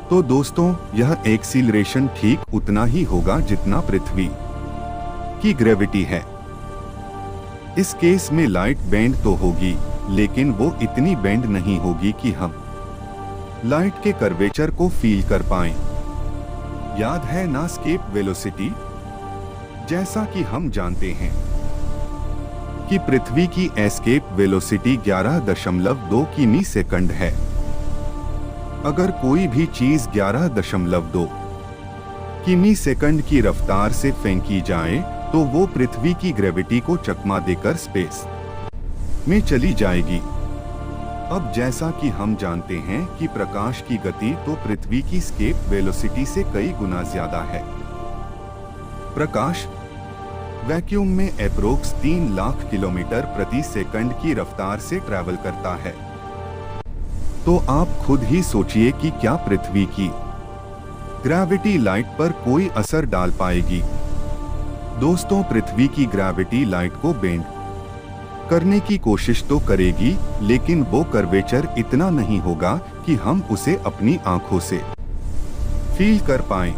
तो दोस्तों यह एक्सीलरेशन ठीक उतना ही होगा जितना पृथ्वी की ग्रेविटी है। इस केस में लाइट बेंड तो होगी, लेकिन वो इतनी बेंड नहीं होगी कि हम लाइट के कर्वेचर को फील कर पाएं। याद है ना एस्केप वेलोसिटी? जैसा कि हम जानते हैं कि पृथ्वी की एस्केप वेलोसिटी 11.2 किमी सेकंड है। अगर कोई भी चीज 11.2 किमी सेकंड की रफ्तार से फेंकी जाए तो वो पृथ्वी की ग्रेविटी को चकमा देकर स्पेस में चली जाएगी। अब जैसा कि हम जानते हैं कि प्रकाश की गति तो पृथ्वी की एस्केप वेलोसिटी से कई गुना ज्यादा है। प्रकाश वैक्यूम में एप्रोक्स 3 लाख किलोमीटर प्रति सेकंड की रफ्तार से ट्रैवल करता है। तो आप खुद ही सोचिए कि क्या पृथ्वी की ग्रेविटी लाइट पर कोई असर डाल पाएगी? दोस्तों पृथ्वी की ग्रेविटी लाइट को बेंड करने की कोशिश तो करेगी, लेकिन वो कर्वेचर इतना नहीं होगा कि हम उसे अपनी आंखों से फील कर पाएं।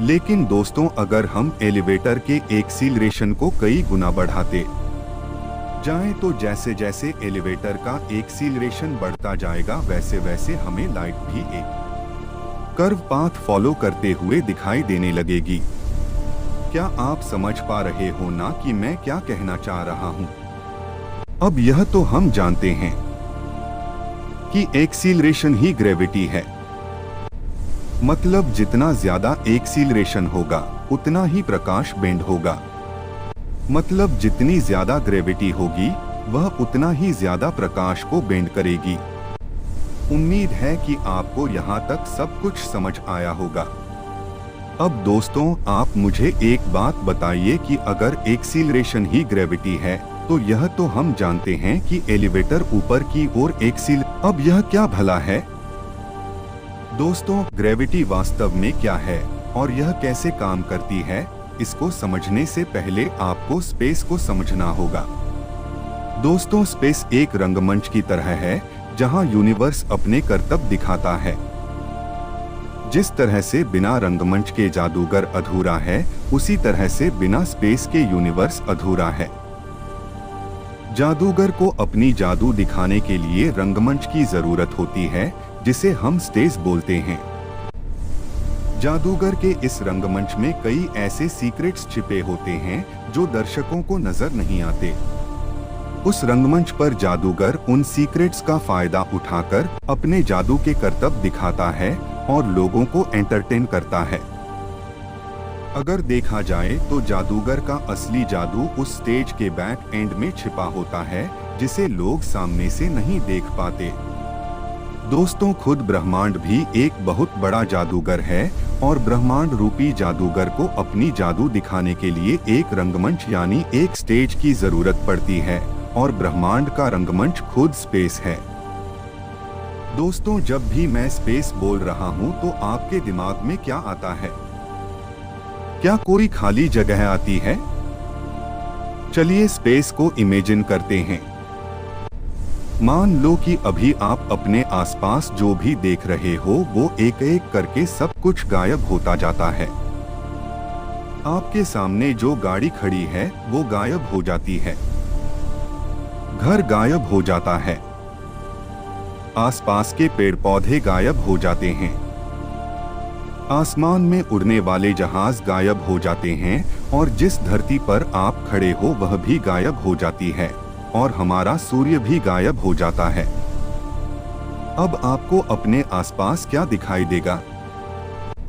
लेकिन दोस्तों अगर हम एलिवेटर के एक्सीलरेशन को कई गुना बढ़ाते जाएं तो जैसे जैसे एलिवेटर का एक्सीलरेशन बढ़ता जाएगा वैसे वैसे हमें लाइट भी एक कर्व पाथ फॉलो करते हुए दिखाई देने लगेगी। क्या आप समझ पा रहे हो ना कि मैं क्या कहना चाह रहा हूं? अब यह तो हम जानते हैं कि एक्सीलरेशन ही ग्रेविटी है, मतलब जितना ज्यादा एक्सीलरेशन होगा उतना ही प्रकाश बेंड होगा। मतलब जितनी ज्यादा ग्रेविटी होगी वह उतना ही ज्यादा प्रकाश को बेंड करेगी। उम्मीद है कि आपको यहाँ तक सब कुछ समझ आया होगा। अब दोस्तों आप मुझे एक बात बताइए कि अगर एक्सीलरेशन ही ग्रेविटी है तो यह तो हम जानते हैं कि एलिवेटर ऊपर की ओर अब यह क्या भला है? दोस्तों ग्रेविटी वास्तव में क्या है और यह कैसे काम करती है, इसको समझने से पहले आपको स्पेस को समझना होगा। दोस्तों स्पेस एक रंगमंच की तरह है जहां यूनिवर्स अपने करतब दिखाता है। जिस तरह से बिना रंगमंच के जादूगर अधूरा है, उसी तरह से बिना स्पेस के यूनिवर्स अधूरा है। जादूगर को अपनी जादू दिखाने के लिए रंगमंच की जरूरत होती है, जिसे हम स्टेज बोलते हैं। जादूगर के इस रंगमंच में कई ऐसे सीक्रेट्स छिपे होते हैं जो दर्शकों को नजर नहीं आते। उस रंगमंच पर जादूगर उन सीक्रेट्स का फायदा उठाकर अपने जादू के करतब दिखाता है और लोगों को एंटरटेन करता है। अगर देखा जाए तो जादूगर का असली जादू उस स्टेज के बैक एंड में छिपा होता है, जिसे लोग सामने से नहीं देख पाते। दोस्तों खुद ब्रह्मांड भी एक बहुत बड़ा जादूगर है और ब्रह्मांड रूपी जादूगर को अपनी जादू दिखाने के लिए एक रंगमंच यानी एक स्टेज की जरूरत पड़ती है, और ब्रह्मांड का रंगमंच खुद स्पेस है। दोस्तों जब भी मैं स्पेस बोल रहा हूँ तो आपके दिमाग में क्या आता है? क्या कोई खाली जगह आती है? चलिए स्पेस को इमेजिन करते हैं। मान लो कि अभी आप अपने आसपास जो भी देख रहे हो वो एक एक करके सब कुछ गायब होता जाता है। आपके सामने जो गाड़ी खड़ी है वो गायब हो जाती है, घर गायब हो जाता है, आसपास के पेड़ पौधे गायब हो जाते हैं, आसमान में उड़ने वाले जहाज गायब हो जाते हैं, और जिस धरती पर आप खड़े हो वह भी गायब हो जाती है, और हमारा सूर्य भी गायब हो जाता है। अब आपको अपने आसपास क्या दिखाई देगा?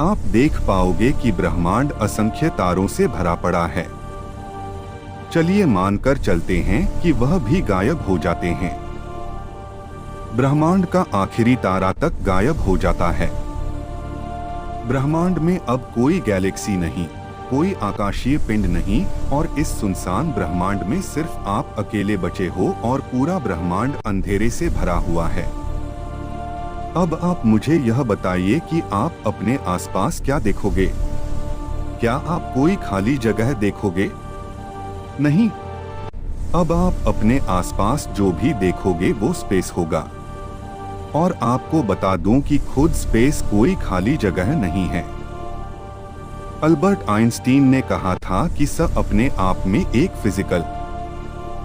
आप देख पाओगे कि ब्रह्मांड असंख्य तारों से भरा पड़ा है। चलिए मानकर चलते हैं कि वह भी गायब हो जाते हैं। ब्रह्मांड का आखिरी तारा तक गायब हो जाता है। ब्रह्मांड में अब कोई गैलेक्सी नहीं, कोई आकाशीय पिंड नहीं और इस सुनसान ब्रह्मांड में सिर्फ आप अकेले बचे हो और पूरा ब्रह्मांड अंधेरे से भरा हुआ है। अब आप मुझे यह बताइए कि आप अपने आसपास क्या देखोगे? क्या आप कोई खाली जगह देखोगे? नहीं, अब आप अपने आसपास जो भी देखोगे वो स्पेस होगा। और आपको बता दूं कि खुद स्पेस कोई खाली जगह नहीं है। अल्बर्ट आइंस्टीन ने कहा था कि सब अपने आप में एक फिजिकल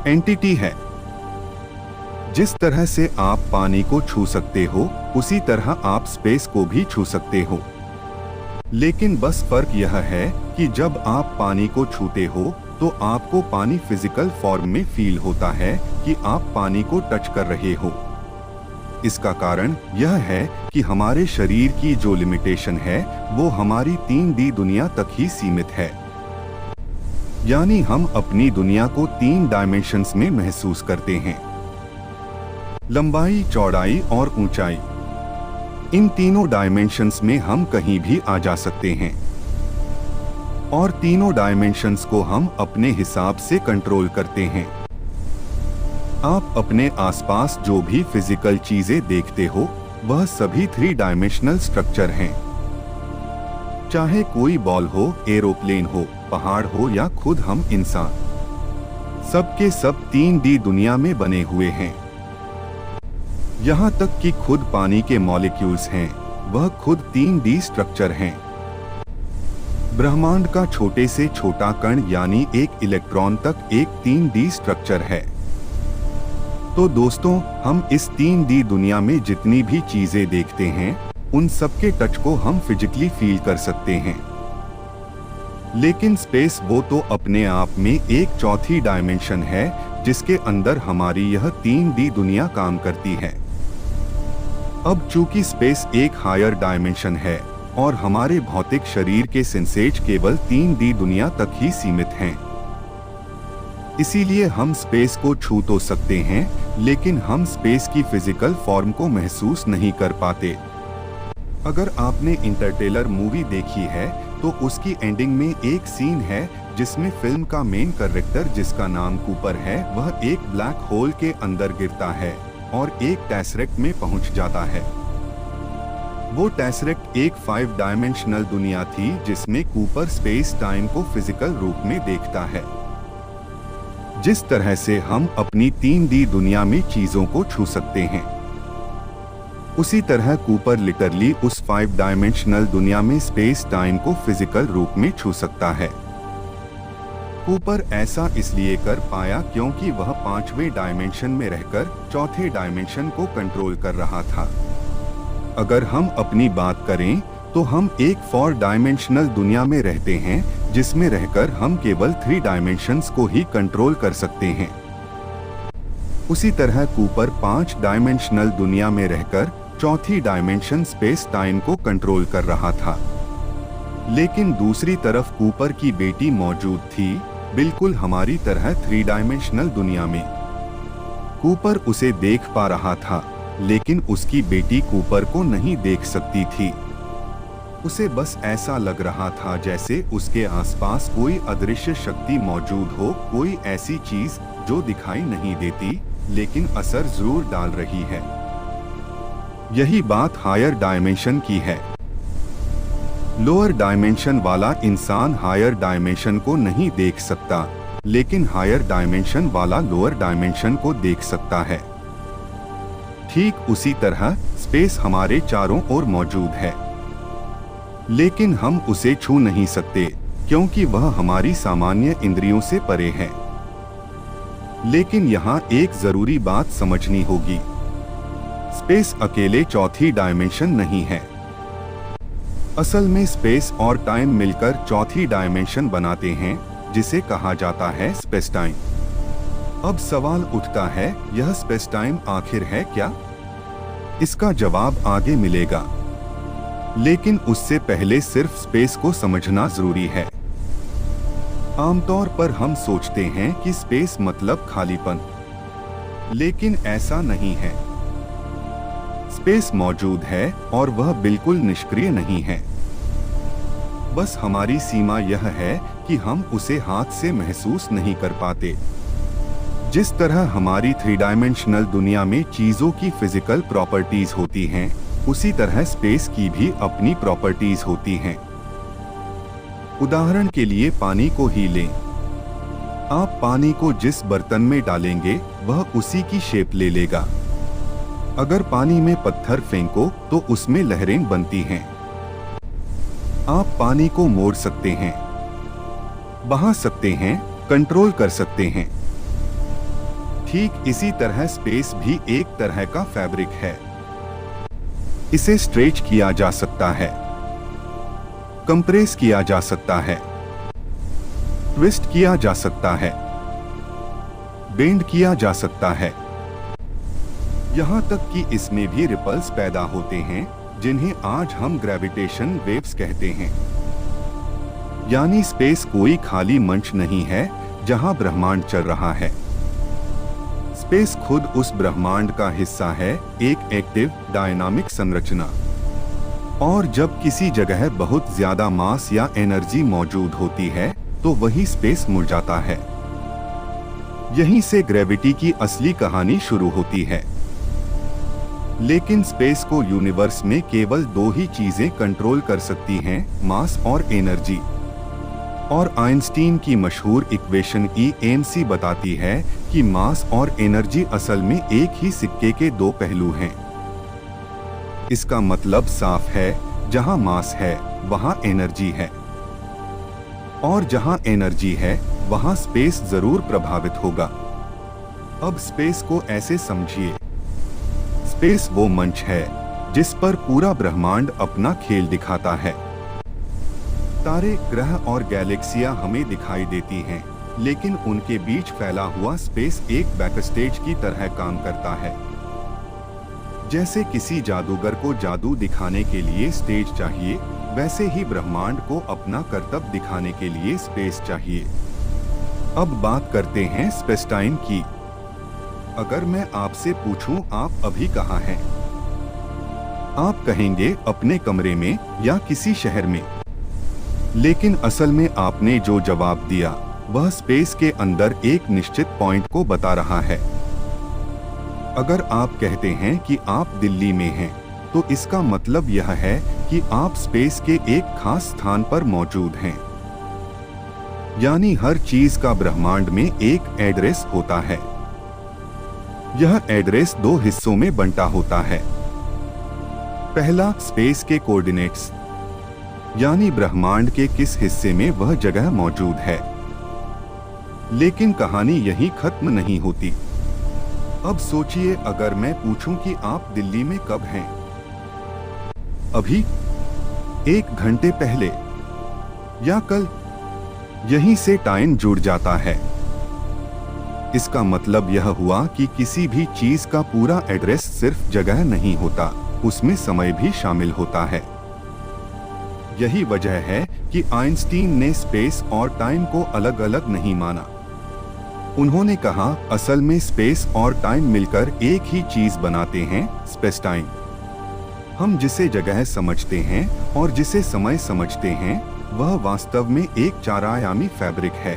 एंटिटी है। जिस तरह से आप पानी को छू सकते हो, उसी तरह आप स्पेस को भी छू सकते हो। लेकिन बस फर्क यह है कि जब आप पानी को छूते हो तो आपको पानी फिजिकल फॉर्म में फील होता है कि आप पानी को टच कर रहे हो। इसका कारण यह है कि हमारे शरीर की जो लिमिटेशन है वो हमारी 3D दुनिया तक ही सीमित है। यानी हम अपनी दुनिया को 3 डायमेंशंस में महसूस करते हैं। लंबाई, चौड़ाई और ऊंचाई, इन तीनों डायमेंशंस में हम कहीं भी आ जा सकते हैं और तीनों डायमेंशंस को हम अपने हिसाब से कंट्रोल करते हैं। आप अपने आसपास जो भी फिजिकल चीजें देखते हो वह सभी 3 डायमेंशनल स्ट्रक्चर हैं। चाहे कोई बॉल हो, एरोप्लेन हो, पहाड़ हो या खुद हम इंसान, सबके सब 3D दुनिया में बने हुए हैं। यहाँ तक कि खुद पानी के मॉलिक्यूल्स हैं, वह खुद 3D स्ट्रक्चर हैं। ब्रह्मांड का छोटे से छोटा कण यानी एक इलेक्ट्रॉन तक एक 3D स्ट्रक्चर है। तो दोस्तों, हम इस 3D दुनिया में जितनी भी चीजें देखते हैं उन सबके टच को हम फिजिकली फील कर सकते हैं। लेकिन स्पेस वो तो अपने आप में एक चौथी डायमेंशन है जिसके अंदर हमारी यह 3D दुनिया काम करती है। अब चूंकि स्पेस एक हायर डायमेंशन है और हमारे भौतिक शरीर के सेंसेज केवल 3D दुनिया तक ही सीमित हैं। इसीलिए हम स्पेस को छू तो सकते हैं, लेकिन हम स्पेस की फिजिकल फॉर्म को महसूस नहीं कर पाते। अगर आपने इंटरस्टेलर मूवी देखी है तो उसकी एंडिंग में एक सीन है जिसमें फिल्म का मेन कैरेक्टर, जिसका नाम कूपर है, वह एक ब्लैक होल के अंदर गिरता है और एक टेसरेक्ट में पहुंच जाता है। वो टेसरेक्ट एक 5 डायमेंशनल दुनिया थी जिसमें कूपर स्पेस टाइम को फिजिकल रूप में देखता है। जिस तरह से हम अपनी 3D दुनिया में चीजों को छू सकते हैं, उसी तरह कूपर लिटरली उस 5 डायमेंशनल दुनिया में स्पेस टाइम को फिजिकल रूप में छू सकता है। कूपर ऐसा इसलिए कर पाया क्योंकि वह 5वें डायमेंशन में रहकर चौथे डायमेंशन को कंट्रोल कर रहा था। अगर हम अपनी बात करें तो हम एक 4 डायमेंशनल दुनिया में रहते हैं जिसमें रहकर हम केवल 3 डायमेंशंस को ही कंट्रोल कर सकते हैं। उसी तरह कूपर 5 डायमेंशनल दुनिया में रहकर चौथी डायमेंशन स्पेस टाइम को कंट्रोल कर रहा था। लेकिन दूसरी तरफ कूपर की बेटी मौजूद थी, बिल्कुल हमारी तरह 3 डायमेंशनल दुनिया में। कूपर उसे देख पा रहा था, लेकिन उसकी बेटी कूपर को नहीं देख सकती थी। उसे बस ऐसा लग रहा था जैसे उसके आसपास कोई अदृश्य शक्ति मौजूद हो, कोई ऐसी चीज जो दिखाई नहीं देती लेकिन असर जरूर डाल रही है। यही बात हायर डायमेंशन की है। लोअर डायमेंशन वाला इंसान हायर डायमेंशन को नहीं देख सकता, लेकिन हायर डायमेंशन वाला लोअर डायमेंशन को देख सकता है। ठीक उसी तरह स्पेस हमारे चारों ओर मौजूद है, लेकिन हम उसे छू नहीं सकते क्योंकि वह हमारी सामान्य इंद्रियों से परे है। लेकिन यहाँ एक जरूरी बात समझनी होगी, स्पेस अकेले चौथी डायमेंशन नहीं है। असल में स्पेस और टाइम मिलकर चौथी डायमेंशन बनाते हैं, जिसे कहा जाता है स्पेस टाइम। अब सवाल उठता है, यह स्पेस टाइम आखिर है क्या? इसका जवाब आगे मिलेगा। लेकिन उससे पहले सिर्फ स्पेस को समझना जरूरी है। आमतौर पर हम सोचते हैं कि स्पेस मतलब खालीपन, लेकिन ऐसा नहीं है। स्पेस मौजूद है और वह बिल्कुल निष्क्रिय नहीं है। बस हमारी सीमा यह है कि हम उसे हाथ से महसूस नहीं कर पाते। जिस तरह हमारी 3 डायमेंशनल दुनिया में चीजों की फिजिकल प्रॉपर्टीज होती हैं, उसी तरह स्पेस की भी अपनी प्रॉपर्टीज होती हैं। उदाहरण के लिए पानी को ही लें। आप पानी को जिस बर्तन में डालेंगे वह उसी की शेप ले लेगा। अगर पानी में पत्थर फेंको तो उसमें लहरें बनती हैं। आप पानी को मोड़ सकते हैं, बहा सकते हैं, कंट्रोल कर सकते हैं। ठीक इसी तरह स्पेस भी एक तरह का फैब्रिक है। इसे स्ट्रेच किया जा सकता है, कंप्रेस किया जा सकता है, ट्विस्ट किया जा सकता है, बेंड किया जा सकता है। यहां तक कि इसमें भी रिपल्स पैदा होते हैं, जिन्हें आज हम ग्रेविटेशन वेव्स कहते हैं। यानी स्पेस कोई खाली मंच नहीं है जहां ब्रह्मांड चल रहा है। स्पेस खुद उस ब्रह्मांड का हिस्सा है, एक एक्टिव डायनामिक संरचना। और जब किसी जगह बहुत ज्यादा मास या एनर्जी मौजूद होती है तो वही स्पेस मुड़ जाता है। यहीं से ग्रेविटी की असली कहानी शुरू होती है। लेकिन स्पेस को यूनिवर्स में केवल 2 ही चीजें कंट्रोल कर सकती हैं, मास और एनर्जी। और आइंस्टीन की मशहूर इक्वेशन EMC बताती है कि मास और एनर्जी असल में एक ही सिक्के के 2 पहलू हैं। इसका मतलब साफ है, जहां मास है वहां एनर्जी है, और जहां एनर्जी है वहां स्पेस जरूर प्रभावित होगा। अब स्पेस को ऐसे समझिए, स्पेस वो मंच है जिस पर पूरा ब्रह्मांड अपना खेल दिखाता है। तारे, ग्रह और गैलेक्सियां हमें दिखाई देती हैं, लेकिन उनके बीच फैला हुआ स्पेस एक बैकस्टेज की तरह काम करता है। जैसे किसी जादूगर को जादू दिखाने के लिए स्टेज चाहिए, वैसे ही ब्रह्मांड को अपना करतब दिखाने के लिए स्पेस चाहिए। अब बात करते हैं स्पेस टाइम की। अगर मैं आपसे पूछूं आप अभी कहाँ हैं? आप कहेंगे अपने कमरे में या किसी शहर में। लेकिन असल में आपने जो जवाब दिया वह स्पेस के अंदर एक निश्चित पॉइंट को बता रहा है। अगर आप कहते हैं कि आप दिल्ली में हैं, तो इसका मतलब यह है कि आप स्पेस के एक खास स्थान पर मौजूद हैं। यानी हर चीज का ब्रह्मांड में एक एड्रेस होता है। यह एड्रेस 2 हिस्सों में बंटा होता है। पहला, स्पेस के कोऑर्डिनेट्स, यानी ब्रह्मांड के किस हिस्से में वह जगह मौजूद है। लेकिन कहानी यहीं खत्म नहीं होती। अब सोचिए, अगर मैं पूछूं कि आप दिल्ली में कब हैं? अभी, 1 घंटे पहले, या कल? यहीं से टाइम जुड़ जाता है। इसका मतलब यह हुआ कि किसी भी चीज का पूरा एड्रेस सिर्फ जगह नहीं होता, उसमें समय भी शामिल होता है। यही वजह है कि आइंस्टीन ने स्पेस और टाइम को अलग अलग नहीं माना। उन्होंने कहा, असल में स्पेस और टाइम मिलकर एक ही चीज बनाते हैं, स्पेस टाइम। हम जिसे जगह समझते हैं और जिसे समय समझते हैं, वह वास्तव में एक 4 आयामी फैब्रिक है।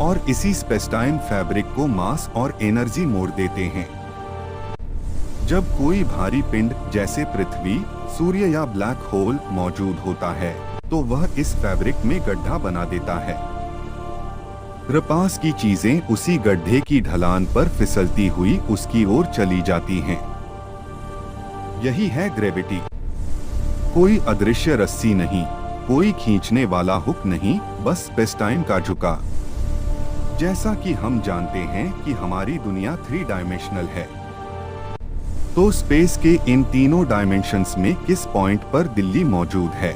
और इसी स्पेस टाइम फैब्रिक को मास और एनर्जी मोड़ देते हैं। जब कोई भारी पिंड जैसे पृथ्वी, सूर्य या ब्लैक होल मौजूद होता है, तो वह इस फैब्रिक में गड्ढा बना देता है। पास की चीजें उसी गड्ढे की ढलान पर फिसलती हुई उसकी ओर चली जाती हैं। यही है ग्रेविटी। कोई अदृश्य रस्सी नहीं, कोई खींचने वाला हुक नहीं, बस स्पेस टाइम का झुका। जैसा कि हम जानते हैं कि हमारी दुनिया 3 डायमेंशनल है, तो स्पेस के इन तीनों डायमेंशंस में किस पॉइंट पर दिल्ली मौजूद है?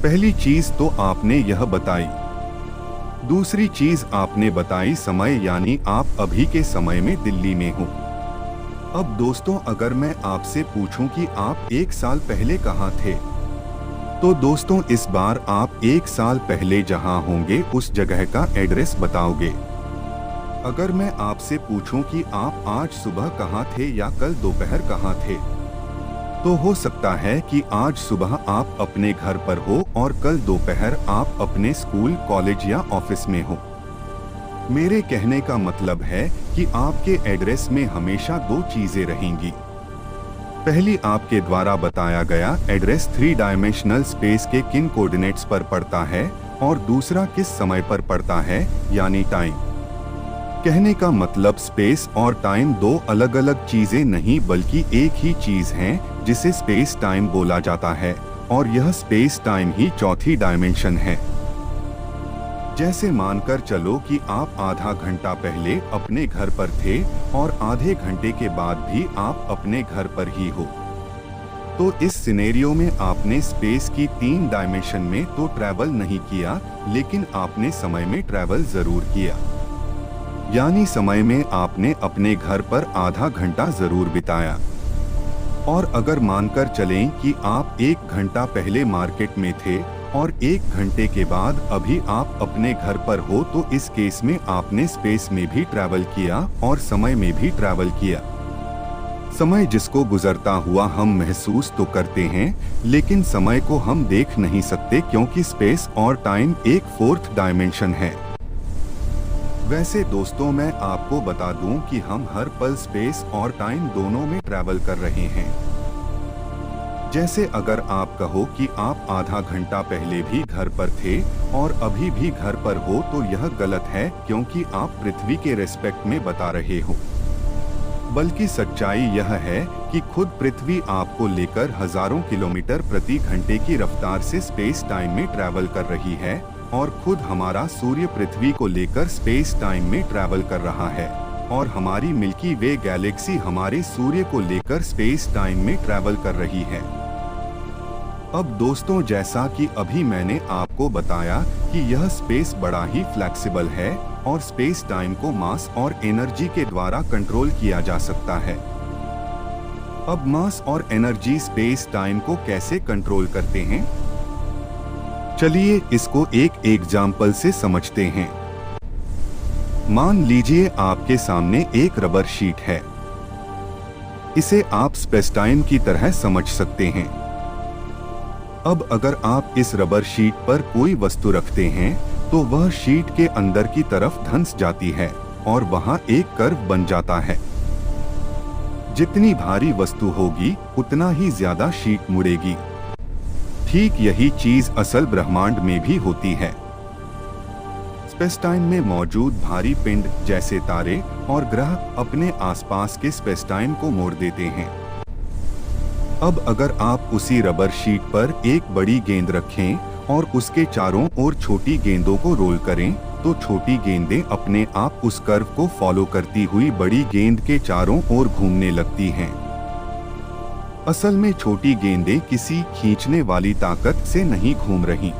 पहली चीज तो आपने यह बताई। दूसरी चीज आपने बताई समय, यानी आप अभी के समय में दिल्ली में हो। अब दोस्तों, अगर मैं आपसे पूछूं कि आप 1 साल पहले कहाँ थे, तो दोस्तों इस बार आप 1 साल पहले जहां होंगे उस जगह का एड्रेस बताओगे। अगर मैं आपसे पूछूं कि आप आज सुबह कहाँ थे या कल दोपहर कहाँ थे, तो हो सकता है कि आज सुबह आप अपने घर पर हो और कल दोपहर आप अपने स्कूल, कॉलेज या ऑफिस में हो। मेरे कहने का मतलब है कि आपके एड्रेस में हमेशा 2 चीजें रहेंगी। पहली, आपके द्वारा बताया गया एड्रेस 3 डायमेंशनल स्पेस के किन कोऑर्डिनेट्स पर पड़ता है, और दूसरा किस समय पर पड़ता है, यानी टाइम। कहने का मतलब स्पेस और टाइम 2 अलग अलग चीजें नहीं बल्कि एक ही चीज है जिसे स्पेस टाइम बोला जाता है, और यह स्पेस टाइम ही चौथी डायमेंशन है। जैसे मानकर चलो कि आप आधा घंटा पहले अपने घर पर थे और आधे घंटे के बाद भी आप अपने घर पर ही हो, तो इस सिनेरियो में आपने स्पेस की 3 डायमेंशन में तो ट्रैवल नहीं किया, लेकिन आपने समय में ट्रैवल जरूर किया। यानी समय में आपने अपने घर पर आधा घंटा जरूर बिताया। और अगर मानकर चलें कि आप 1 घंटा पहले मार्केट में थे और 1 घंटे के बाद अभी आप अपने घर पर हो, तो इस केस में आपने स्पेस में भी ट्रैवल किया और समय में भी ट्रैवल किया। समय जिसको गुजरता हुआ हम महसूस तो करते हैं, लेकिन समय को हम देख नहीं सकते क्योंकि स्पेस और टाइम एक 4th डायमेंशन है। वैसे दोस्तों, मैं आपको बता दूं कि हम हर पल स्पेस और टाइम दोनों में ट्रैवल कर रहे हैं। जैसे अगर आप कहो कि आप आधा घंटा पहले भी घर पर थे और अभी भी घर पर हो, तो यह गलत है क्योंकि आप पृथ्वी के रेस्पेक्ट में बता रहे हो। बल्कि सच्चाई यह है कि खुद पृथ्वी आपको लेकर हजारों किलोमीटर प्रति घंटे की रफ्तार से स्पेस टाइम में ट्रैवल कर रही है, और खुद हमारा सूर्य पृथ्वी को लेकर स्पेस टाइम में ट्रैवल कर रहा है, और हमारी मिल्की वे गैलेक्सी हमारे सूर्य को लेकर स्पेस टाइम में ट्रैवल कर रही है। अब दोस्तों, जैसा कि अभी मैंने आपको बताया कि यह स्पेस बड़ा ही फ्लेक्सिबल है और स्पेस टाइम को मास और एनर्जी के द्वारा कंट्रोल किया जा सकता है। अब मास और एनर्जी स्पेस टाइम को कैसे कंट्रोल करते हैं? चलिए इसको एक एग्जाम्पल से समझते हैं। मान लीजिए आपके सामने एक रबर शीट है। इसे आप स्पेस टाइम की तरह समझ सकते हैं। अब अगर आप इस रबर शीट पर कोई वस्तु रखते हैं, तो वह शीट के अंदर की तरफ धंस जाती है और वहां एक कर्व बन जाता है। जितनी भारी वस्तु होगी उतना ही ज्यादा शीट मुड़ेगी। ठीक यही चीज असल ब्रह्मांड में भी होती है। स्पेस टाइम में मौजूद भारी पिंड जैसे तारे और ग्रह अपने आसपास के स्पेस टाइम को मोड़ देते हैं। अब अगर आप उसी रबर शीट पर एक बड़ी गेंद रखें और उसके चारों ओर छोटी गेंदों को रोल करें, तो छोटी गेंदें अपने आप उस कर्व को फॉलो करती हुई बड़ी गेंद के चारों ओर घूमने लगती हैं। असल में छोटी गेंदें किसी खींचने वाली ताकत से नहीं घूम रही,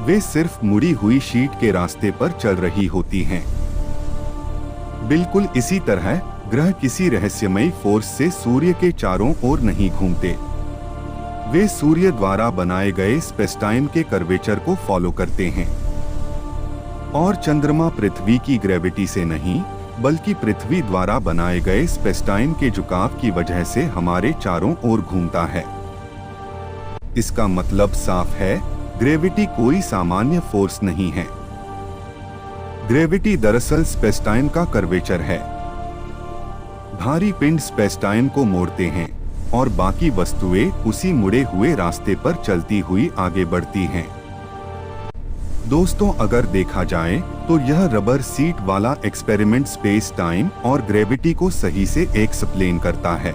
वे सिर्फ मुड़ी हुई शीट के रास्ते पर चल रही होती हैं। बिल्कुल इसी तरह ग्रह किसी रहस्यमयी फोर्स से सूर्य के चारों ओर नहीं घूमते, वे सूर्य द्वारा बनाए गए स्पेस टाइम के कर्वेचर को फॉलो करते हैं। और चंद्रमा पृथ्वी की ग्रेविटी से नहीं, बल्कि पृथ्वी द्वारा बनाए गए स्पेस टाइम के झुकाव की वजह से हमारे चारों ओर घूमता है। इसका मतलब साफ है, ग्रेविटी कोई सामान्य फोर्स नहीं है। ग्रेविटी दरअसल स्पेस टाइम का कर्वेचर है। भारी पिंड स्पेस टाइम को मोड़ते हैं और बाकी वस्तुएं उसी मुड़े हुए रास्ते पर चलती हुई आगे बढ़ती हैं। दोस्तों, अगर देखा जाए तो यह रबर सीट वाला एक्सपेरिमेंट स्पेस टाइम और ग्रेविटी को सही से एक्सप्लेन करता है।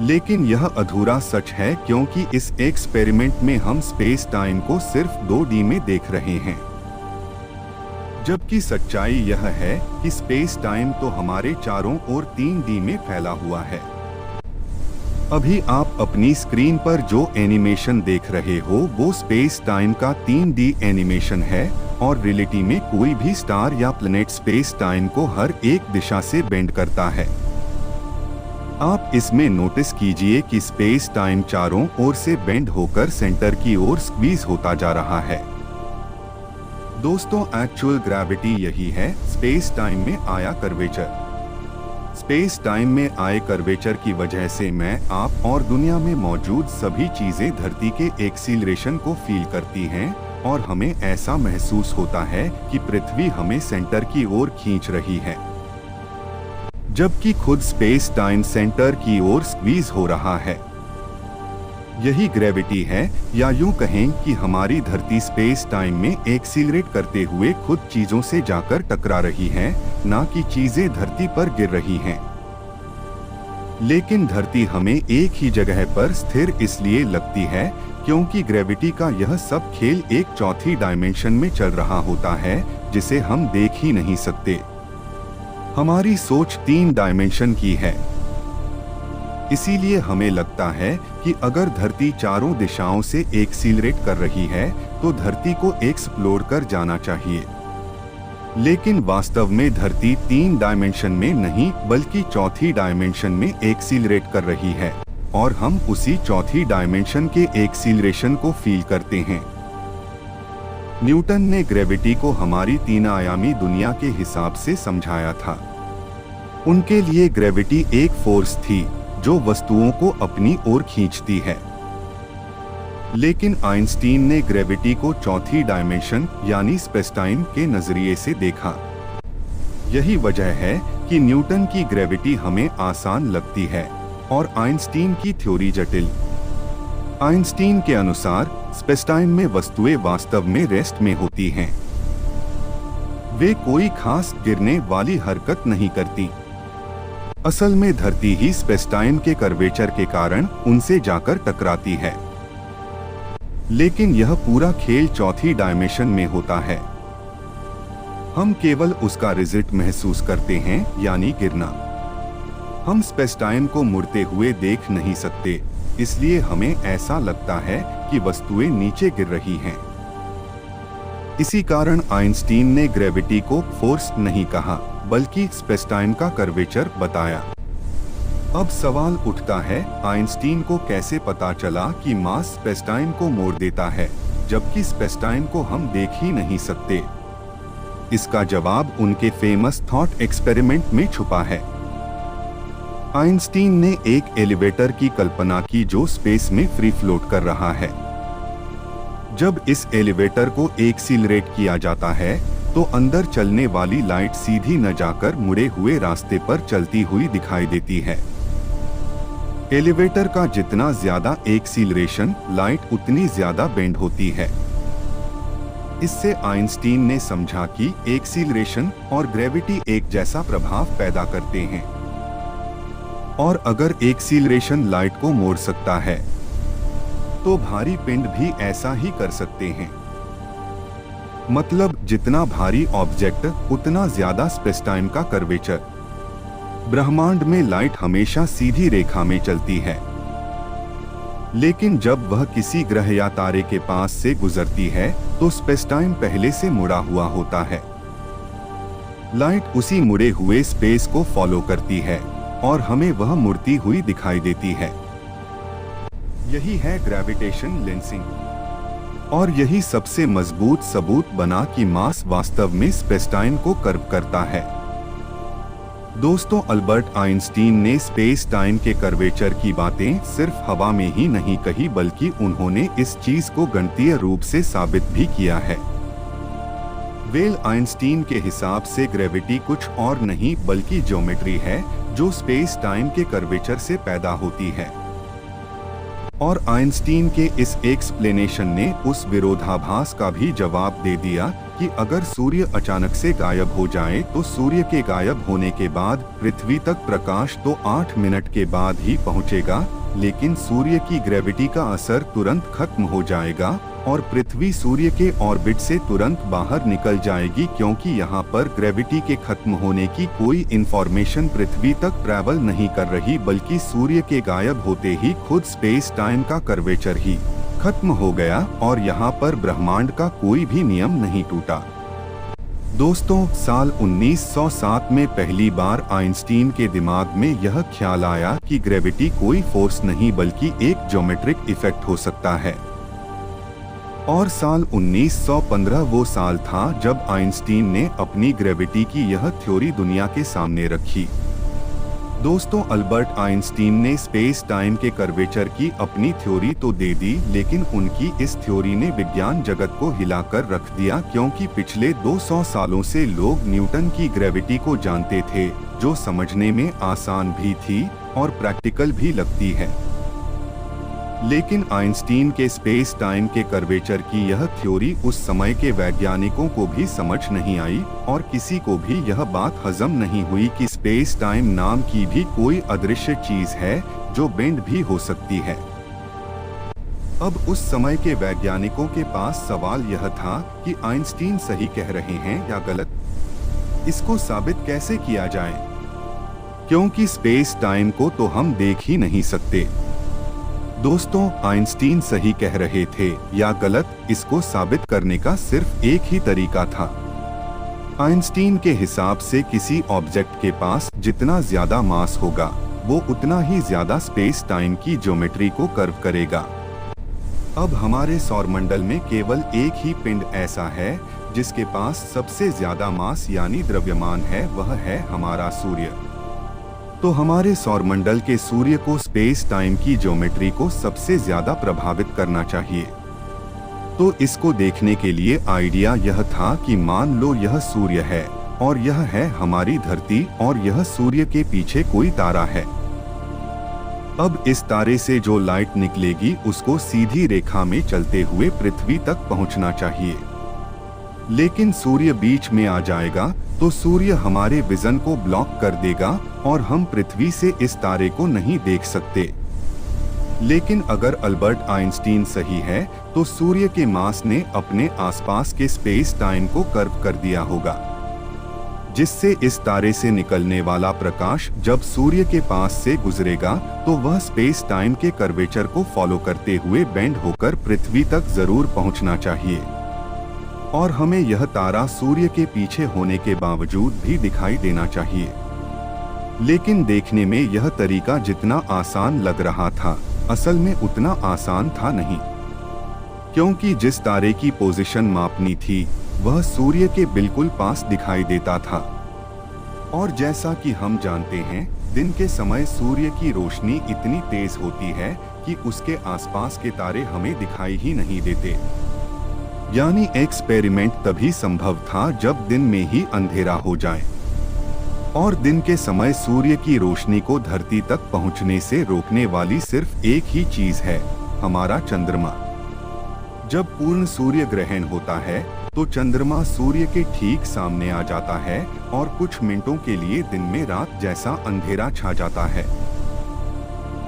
लेकिन यह अधूरा सच है क्योंकि इस एक्सपेरिमेंट में हम स्पेस टाइम को सिर्फ 2D में देख रहे हैं, जबकि सच्चाई यह है कि स्पेस टाइम तो हमारे चारों ओर 3D में फैला हुआ है। अभी आप अपनी स्क्रीन पर जो एनिमेशन देख रहे हो वो स्पेस टाइम का 3D एनिमेशन है, और रियलिटी में कोई भी स्टार या प्लैनेट स्पेस टाइम को हर एक दिशा से बेंड करता है। आप इसमें नोटिस कीजिए कि स्पेस टाइम चारों ओर से बेंड होकर सेंटर की ओर स्क्वीज होता जा रहा है। दोस्तों, एक्चुअल ग्रेविटी यही है, स्पेस टाइम में आया कर्वेचर। स्पेस टाइम में आए कर्वेचर की वजह से मैं, आप और दुनिया में मौजूद सभी चीजें धरती के एक्सीलरेशन को फील करती हैं और हमें ऐसा महसूस होता है कि पृथ्वी हमें सेंटर की ओर खींच रही है, जबकि खुद स्पेस टाइम सेंटर की ओर स्क्वीज हो रहा है। यही ग्रेविटी है, या यूं कहें कि हमारी धरती स्पेस टाइम में एक्सीलरेट करते हुए खुद चीजों से जाकर टकरा रही है, ना कि चीजें धरती पर गिर रही हैं। लेकिन धरती हमें एक ही जगह पर स्थिर इसलिए लगती है क्योंकि ग्रेविटी का यह सब खेल एक चौथी डायमेंशन में चल रहा होता है, जिसे हम देख ही नहीं सकते। हमारी सोच 3 डायमेंशन की है। इसीलिए हमें लगता है कि अगर धरती चारों दिशाओं से एक्सीलरेट कर रही है तो धरती को एक्सप्लोर कर जाना चाहिए। लेकिन वास्तव में धरती 3 डायमेंशन में नहीं बल्कि चौथी डायमेंशन में एक्सीलरेट कर रही है और हम उसी चौथी डायमेंशन के एक्सीलरेशन को फील करते हैं। न्यूटन ने ग्रेविटी को हमारी 3 आयामी दुनिया के हिसाब से समझाया था। उनके लिए ग्रेविटी एक फोर्स थी जो वस्तुओं को अपनी ओर खींचती है। लेकिन आइंस्टीन ने ग्रेविटी को चौथी डायमेंशन यानी स्पेस टाइम के नजरिए से देखा। यही वजह है कि न्यूटन की ग्रेविटी हमें आसान लगती है और आइंस्टीन की थ्योरी जटिल। आइंस्टीन के अनुसार स्पेस टाइम में वस्तुएं वास्तव में रेस्ट में होती हैं। वे कोई खास गिरने वाली हरकत नहीं करती। असल में धरती ही स्पेस टाइम के कर्वेचर के कारण उनसे जाकर टकराती है। लेकिन यह पूरा खेल चौथी डायमेंशन में होता है। हम केवल उसका रिजल्ट महसूस करते हैं, यानी गिरना। हम स्पेस टाइम को मुड़ते हुए देख नहीं सकते, इसलिए हमें ऐसा लगता है कि वस्तुएं नीचे गिर रही हैं। इसी कारण आइंस्टीन ने ग्रेविटी को फोर्स नहीं कहा बल्कि स्पेस टाइम का कर्वेचर बताया। अब सवाल उठता है, आइंस्टीन को कैसे पता चला कि मास स्पेस टाइम को मोड़ देता है, जबकि स्पेस टाइम को हम देख ही नहीं सकते? इसका जवाब उनके फेमस थॉट एक्सपेरिमेंट में छुपा है। आइंस्टीन ने एक एलिवेटर की कल्पना की जो स्पेस में फ्री फ्लोट कर रहा है। जब इस एलिवेटर को एक्सीलरेट किया जाता है तो अंदर चलने वाली लाइट सीधी न जाकर मुड़े हुए रास्ते पर चलती हुई दिखाई देती है। एलिवेटर का जितना ज्यादा एक्सीलरेशन, लाइट उतनी ज्यादा बेंड होती है। इससे आइंस्टीन ने समझा कि एक्सीलरेशन और ग्रेविटी एक जैसा प्रभाव पैदा करते हैं और अगर एक्सीलरेशन लाइट को मोड़ सकता है तो भारी पिंड भी ऐसा ही कर सकते हैं। मतलब जितना भारी ऑब्जेक्ट उतना ज्यादा स्पेस टाइम का कर्वेचर। ब्रह्मांड में लाइट हमेशा सीधी रेखा में चलती है, लेकिन जब वह किसी ग्रह या तारे के पास से गुजरती है तो स्पेस टाइम पहले से मुड़ा हुआ होता है। लाइट उसी मुड़े हुए स्पेस को फॉलो करती है और हमें वह मुड़ती हुई दिखाई देती है। यही है ग्रेविटेशन लेंसिंग, और यही सबसे मजबूत सबूत बना कि मास वास्तव में स्पेस टाइम को कर्व करता है। दोस्तों, अल्बर्ट आइंस्टीन ने स्पेस टाइम के कर्वेचर की बातें सिर्फ हवा में ही नहीं कही, बल्कि उन्होंने इस चीज को गणितीय रूप से साबित भी किया है। वेल, आइंस्टीन के हिसाब से ग्रेविटी कुछ और नहीं बल्कि ज्योमेट्री है जो स्पेस टाइम के कर्वेचर से पैदा होती है। और आइंस्टीन के इस एक्सप्लेनेशन ने उस विरोधाभास का भी जवाब दे दिया कि अगर सूर्य अचानक से गायब हो जाए तो सूर्य के गायब होने के बाद पृथ्वी तक प्रकाश तो 8 मिनट के बाद ही पहुंचेगा, लेकिन सूर्य की ग्रेविटी का असर तुरंत खत्म हो जाएगा और पृथ्वी सूर्य के ऑर्बिट से तुरंत बाहर निकल जाएगी, क्योंकि यहाँ पर ग्रेविटी के खत्म होने की कोई इंफॉर्मेशन पृथ्वी तक ट्रैवल नहीं कर रही, बल्कि सूर्य के गायब होते ही खुद स्पेस टाइम का कर्वेचर ही खत्म हो गया और यहाँ पर ब्रह्मांड का कोई भी नियम नहीं टूटा। दोस्तों, साल 1907 में पहली बार आइंस्टीन के दिमाग में यह ख्याल आया कि ग्रेविटी कोई फोर्स नहीं बल्कि एक ज्योमेट्रिक इफेक्ट हो सकता है। और साल 1915 वो साल था जब आइंस्टीन ने अपनी ग्रेविटी की यह थ्योरी दुनिया के सामने रखी। दोस्तों, अल्बर्ट आइंस्टीन ने स्पेस टाइम के कर्वेचर की अपनी थ्योरी तो दे दी, लेकिन उनकी इस थ्योरी ने विज्ञान जगत को हिलाकर रख दिया, क्योंकि पिछले 200 सालों से लोग न्यूटन की ग्रेविटी को जानते थे, जो समझने में आसान भी थी और प्रैक्टिकल भी लगती है। लेकिन आइंस्टीन के स्पेस टाइम के कर्वेचर की यह थ्योरी उस समय के वैज्ञानिकों को भी समझ नहीं आई और किसी को भी यह बात हजम नहीं हुई कि स्पेस टाइम नाम की भी कोई अदृश्य चीज है जो बेंड भी हो सकती है। अब उस समय के वैज्ञानिकों के पास सवाल यह था कि आइंस्टीन सही कह रहे हैं या गलत। इसको साबित कैसे किया जाए, क्योंकि स्पेस टाइम को तो हम देख ही नहीं सकते। दोस्तों, आइंस्टीन सही कह रहे थे या गलत, इसको साबित करने का सिर्फ एक ही तरीका था। आइंस्टीन के हिसाब से किसी ऑब्जेक्ट के पास जितना ज्यादा मास होगा, वो उतना ही ज्यादा स्पेस टाइम की ज्योमेट्री को कर्व करेगा। अब हमारे सौरमंडल में केवल एक ही पिंड ऐसा है जिसके पास सबसे ज्यादा मास यानी द्रव्यमान है, वह है हमारा सूर्य। तो हमारे सौरमंडल के सूर्य को स्पेस टाइम की ज्योमेट्री को सबसे ज्यादा प्रभावित करना चाहिए। तो इसको देखने के लिए आइडिया यह था कि मान लो यह सूर्य है और यह है हमारी धरती और यह सूर्य के पीछे कोई तारा है। अब इस तारे से जो लाइट निकलेगी उसको सीधी रेखा में चलते हुए पृथ्वी तक पहुंचना चाहिए, लेकिन सूर्य बीच में आ जाएगा तो सूर्य हमारे विजन को ब्लॉक कर देगा और हम पृथ्वी से इस तारे को नहीं देख सकते। लेकिन अगर अल्बर्ट आइंस्टीन सही है तो सूर्य के मास ने अपने आसपास के स्पेस टाइम को कर्व कर दिया होगा, जिससे इस तारे से निकलने वाला प्रकाश जब सूर्य के पास से गुजरेगा तो वह स्पेस टाइम के कर्वेचर को फॉलो करते हुए बेंड होकर पृथ्वी तक जरूर पहुंचना चाहिए। और हमें यह तारा सूर्य के पीछे होने के बावजूद भी दिखाई देना चाहिए। लेकिन देखने में यह तरीका जितना आसान लग रहा था, असल में उतना आसान था नहीं, क्योंकि जिस तारे की पोजीशन मापनी थी वह सूर्य के बिल्कुल पास दिखाई देता था। और जैसा कि हम जानते हैं, दिन के समय सूर्य की रोशनी इतनी तेज होती है कि उसके आसपास के तारे हमें दिखाई ही नहीं देते। यानी एक्सपेरिमेंट तभी संभव था जब दिन में ही अंधेरा हो जाए। और दिन के समय सूर्य की रोशनी को धरती तक पहुंचने से रोकने वाली सिर्फ एक ही चीज है, हमारा चंद्रमा। जब पूर्ण सूर्य ग्रहण होता है तो चंद्रमा सूर्य के ठीक सामने आ जाता है और कुछ मिनटों के लिए दिन में रात जैसा अंधेरा छा जाता है।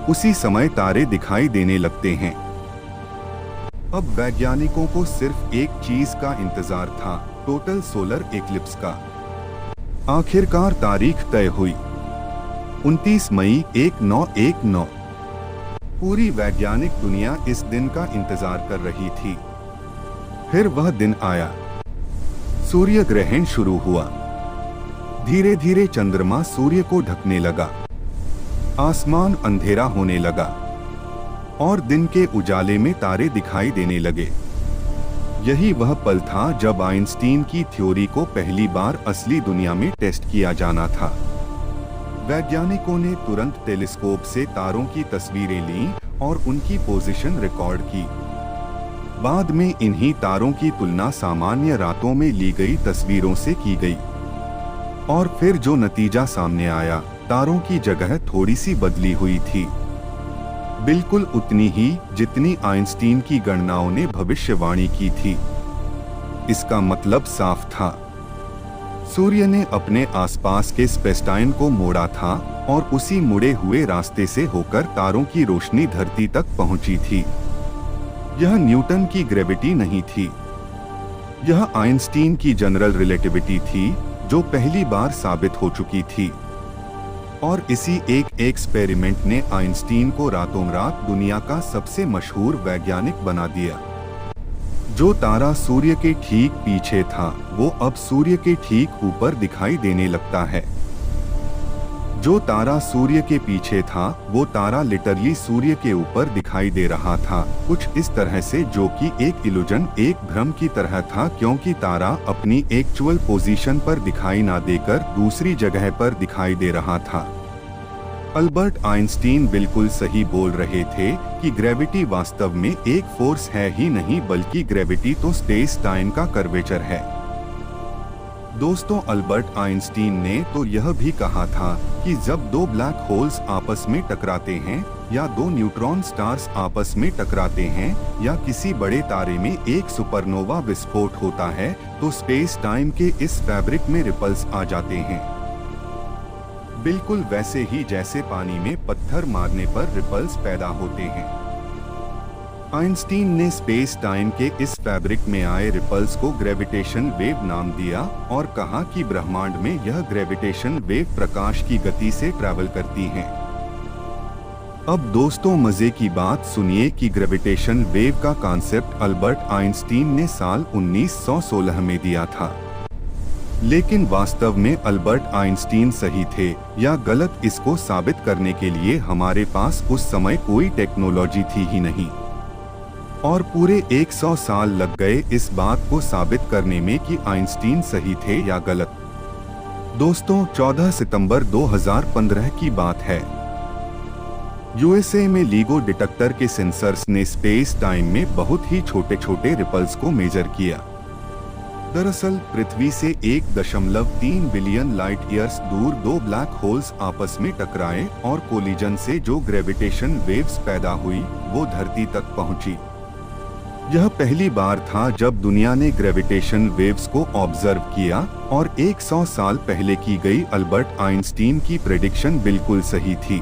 उसी समय तारे दिखाई देने लगते हैं। अब वैज्ञानिकों को सिर्फ एक चीज का इंतजार था, टोटल सोलर इक्लिप्स का। आखिरकार तारीख तय हुई 29 मई 1919। पूरी वैज्ञानिक दुनिया इस दिन का इंतजार कर रही थी। फिर वह दिन आया, सूर्य ग्रहण शुरू हुआ। धीरे धीरे चंद्रमा सूर्य को ढकने लगा, आसमान अंधेरा होने लगा और दिन के उजाले में तारे दिखाई देने लगे। यही वह पल था जब आइंस्टीन की थ्योरी को पहली बार असली दुनिया में टेस्ट किया जाना था। वैज्ञानिकों ने तुरंत टेलीस्कोप से तारों की तस्वीरें लीं और उनकी पोजीशन रिकॉर्ड की। बाद में इन्हीं तारों की तुलना सामान्य रातों में ली गई तस्वीरों से की गई और फिर जो नतीजा सामने आया, तारों की जगह थोड़ी सी बदली हुई थी, बिल्कुल उतनी ही जितनी आइंस्टीन की गणनाओं ने भविष्यवाणी की थी। इसका मतलब साफ था, सूर्य ने अपने आसपास के स्पेस-टाइम को मोड़ा था और उसी मुड़े हुए रास्ते से होकर तारों की रोशनी धरती तक पहुंची थी। यह न्यूटन की ग्रेविटी नहीं थी, यह आइंस्टीन की जनरल रिलेटिविटी थी जो पहली बार साबित हो चुकी थी। और इसी एक एक्सपेरिमेंट ने आइंस्टीन को रातों रात दुनिया का सबसे मशहूर वैज्ञानिक बना दिया। जो तारा सूर्य के ठीक पीछे था वो अब सूर्य के ठीक ऊपर दिखाई देने लगता है। जो तारा सूर्य के पीछे था वो तारा लिटरली सूर्य के ऊपर दिखाई दे रहा था, कुछ इस तरह से, जो कि एक इल्यूजन, एक भ्रम की तरह था, क्योंकि तारा अपनी एक्चुअल पोजीशन पर दिखाई ना देकर दूसरी जगह पर दिखाई दे रहा था। अल्बर्ट आइंस्टीन बिल्कुल सही बोल रहे थे कि ग्रेविटी वास्तव में एक फोर्स है ही नहीं, बल्कि ग्रेविटी तो स्पेस टाइम का कर्वेचर है। दोस्तों, अल्बर्ट आइंस्टीन ने तो यह भी कहा था कि जब दो ब्लैक होल्स आपस में टकराते हैं या दो न्यूट्रॉन स्टार्स आपस में टकराते हैं या किसी बड़े तारे में एक सुपरनोवा विस्फोट होता है तो स्पेस टाइम के इस फैब्रिक में रिपल्स आ जाते हैं। बिल्कुल वैसे ही जैसे पानी में पत्थर मारने पर रिपल्स पैदा होते हैं। आइंस्टीन ने स्पेस टाइम के इस फैब्रिक में आए रिपल्स को ग्रेविटेशन वेव नाम दिया और कहा कि ब्रह्मांड में यह ग्रेविटेशन वेव प्रकाश की गति से ट्रैवल करती हैं। अब दोस्तों, मजे की बात सुनिए कि ग्रेविटेशन वेव का कॉन्सेप्ट अल्बर्ट आइंस्टीन ने साल 1916 में दिया था। लेकिन वास्तव में अल्बर्ट आइंस्टीन सही थे या गलत, इसको साबित करने के लिए हमारे पास उस समय कोई टेक्नोलॉजी थी ही नहीं और पूरे 100 साल लग गए इस बात को साबित करने में कि आइंस्टीन सही थे या गलत। दोस्तों, 14 सितंबर 2015 की बात है। यूएसए में LIGO डिटेक्टर के सेंसर्स ने स्पेस टाइम में बहुत ही छोटे छोटे रिपल्स को मेजर किया। दरअसल पृथ्वी से 1.3 बिलियन लाइट ईयर्स दूर दो ब्लैक होल्स आपस में टकराए और कोलिजन से जो ग्रेविटेशन वेव्स पैदा हुई वो धरती तक पहुंची। यह पहली बार था जब दुनिया ने ग्रेविटेशन वेव्स को ऑब्जर्व किया और 100 साल पहले की गई अल्बर्ट आइंस्टीन की प्रेडिक्शन बिल्कुल सही थी।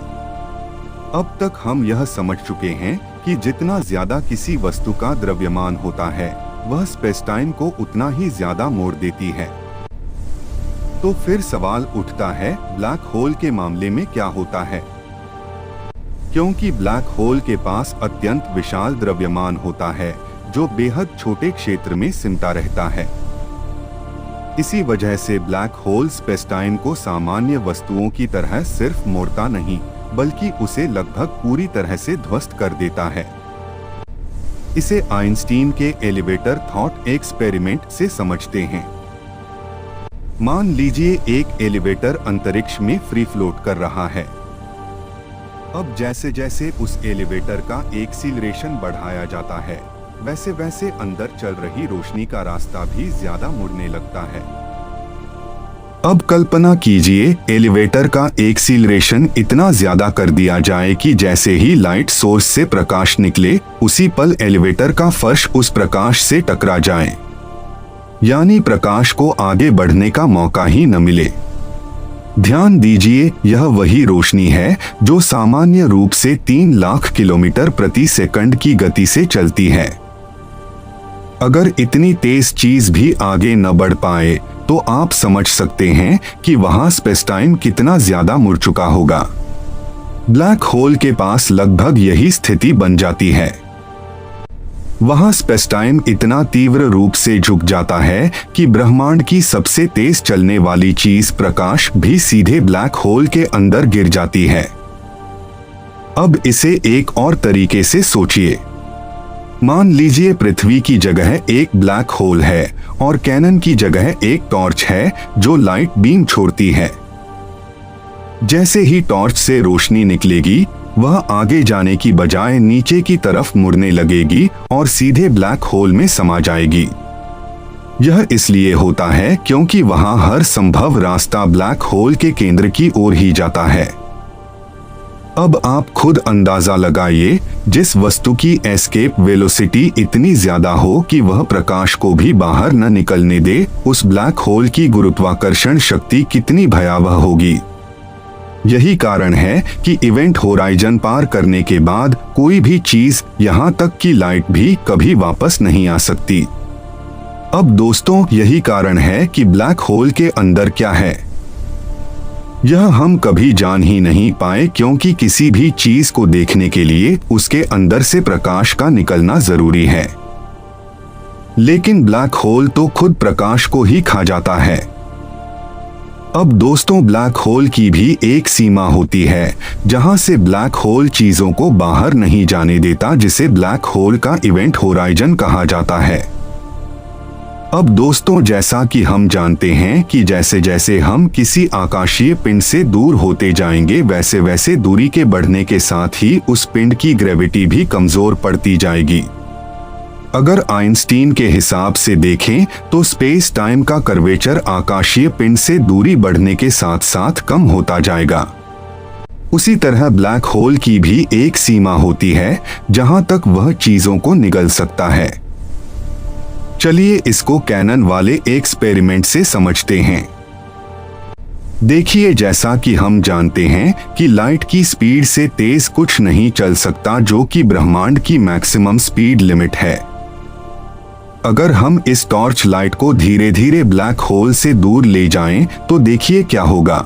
अब तक हम यह समझ चुके हैं कि जितना ज्यादा किसी वस्तु का द्रव्यमान होता है वह स्पेस टाइम को उतना ही ज्यादा मोड़ देती है। तो फिर सवाल उठता है, ब्लैक होल के मामले में क्या होता है? क्योंकि ब्लैक होल के पास अत्यंत विशाल द्रव्यमान होता है जो बेहद छोटे क्षेत्र में सिमटा रहता है। इसी वजह से ब्लैक होल स्पेस टाइम को सामान्य वस्तुओं की तरह सिर्फ मोड़ता नहीं बल्कि उसे लगभग पूरी तरह से ध्वस्त कर देता है। इसे आइंस्टीन के एलिवेटर थॉट एक्सपेरिमेंट से समझते हैं। मान लीजिए एक एलिवेटर अंतरिक्ष में फ्री फ्लोट कर रहा है। अब जैसे जैसे उस एलिवेटर का एक्सीलरेशन बढ़ाया जाता है वैसे वैसे अंदर चल रही रोशनी का रास्ता भी ज्यादा मुड़ने लगता है। अब कल्पना कीजिए एलिवेटर का एक्सीलरेशन इतना ज्यादा कर दिया जाए कि जैसे ही लाइट सोर्स से प्रकाश निकले उसी पल एलिवेटर का फर्श उस प्रकाश से टकरा जाए, यानी प्रकाश को आगे बढ़ने का मौका ही न मिले। ध्यान दीजिए, यह वही रोशनी है जो सामान्य रूप से 3 लाख किलोमीटर प्रति सेकंड की गति से चलती है। अगर इतनी तेज चीज भी आगे न बढ़ पाए तो आप समझ सकते हैं कि वहां स्पेस टाइम कितना ज्यादा मुड़ चुका होगा। ब्लैक होल के पास लगभग यही स्थिति बन जाती है। वहां स्पेस टाइम इतना तीव्र रूप से झुक जाता है कि ब्रह्मांड की सबसे तेज चलने वाली चीज प्रकाश भी सीधे ब्लैक होल के अंदर गिर जाती है। अब इसे एक और तरीके से सोचिए। मान लीजिए पृथ्वी की जगह एक ब्लैक होल है और कैनन की जगह एक टॉर्च है जो लाइट बीम छोड़ती है। जैसे ही टॉर्च से रोशनी निकलेगी वह आगे जाने की बजाय नीचे की तरफ मुड़ने लगेगी और सीधे ब्लैक होल में समा जाएगी। यह इसलिए होता है क्योंकि वहां हर संभव रास्ता ब्लैक होल के केंद्र की ओर ही जाता है। अब आप खुद अंदाजा लगाइए, जिस वस्तु की एस्केप वेलोसिटी इतनी ज्यादा हो कि वह प्रकाश को भी बाहर न निकलने दे, उस ब्लैक होल की गुरुत्वाकर्षण शक्ति कितनी भयावह होगी। यही कारण है कि इवेंट होराइजन पार करने के बाद कोई भी चीज, यहाँ तक कि लाइट भी कभी वापस नहीं आ सकती। अब दोस्तों, यही कारण है कि ब्लैक होल के अंदर क्या है यह हम कभी जान ही नहीं पाए, क्योंकि किसी भी चीज को देखने के लिए उसके अंदर से प्रकाश का निकलना जरूरी है। लेकिन ब्लैक होल तो खुद प्रकाश को ही खा जाता है। अब दोस्तों, ब्लैक होल की भी एक सीमा होती है जहां से ब्लैक होल चीजों को बाहर नहीं जाने देता, जिसे ब्लैक होल का इवेंट होराइजन कहा जाता है। अब दोस्तों, जैसा कि हम जानते हैं कि जैसे जैसे हम किसी आकाशीय पिंड से दूर होते जाएंगे, वैसे वैसे दूरी के बढ़ने के साथ ही उस पिंड की ग्रेविटी भी कमजोर पड़ती जाएगी। अगर आइंस्टीन के हिसाब से देखें तो स्पेस टाइम का कर्वेचर आकाशीय पिंड से दूरी बढ़ने के साथ साथ कम होता जाएगा। उसी तरह ब्लैक होल की भी एक सीमा होती है जहां तक वह चीजों को निगल सकता है। चलिए इसको कैनन वाले एक्सपेरिमेंट से समझते हैं। देखिए, जैसा कि हम जानते हैं कि लाइट की स्पीड से तेज कुछ नहीं चल सकता, जो कि ब्रह्मांड की मैक्सिमम स्पीड लिमिट है। अगर हम इस टॉर्च लाइट को धीरे धीरे ब्लैक होल से दूर ले जाएं, तो देखिए क्या होगा।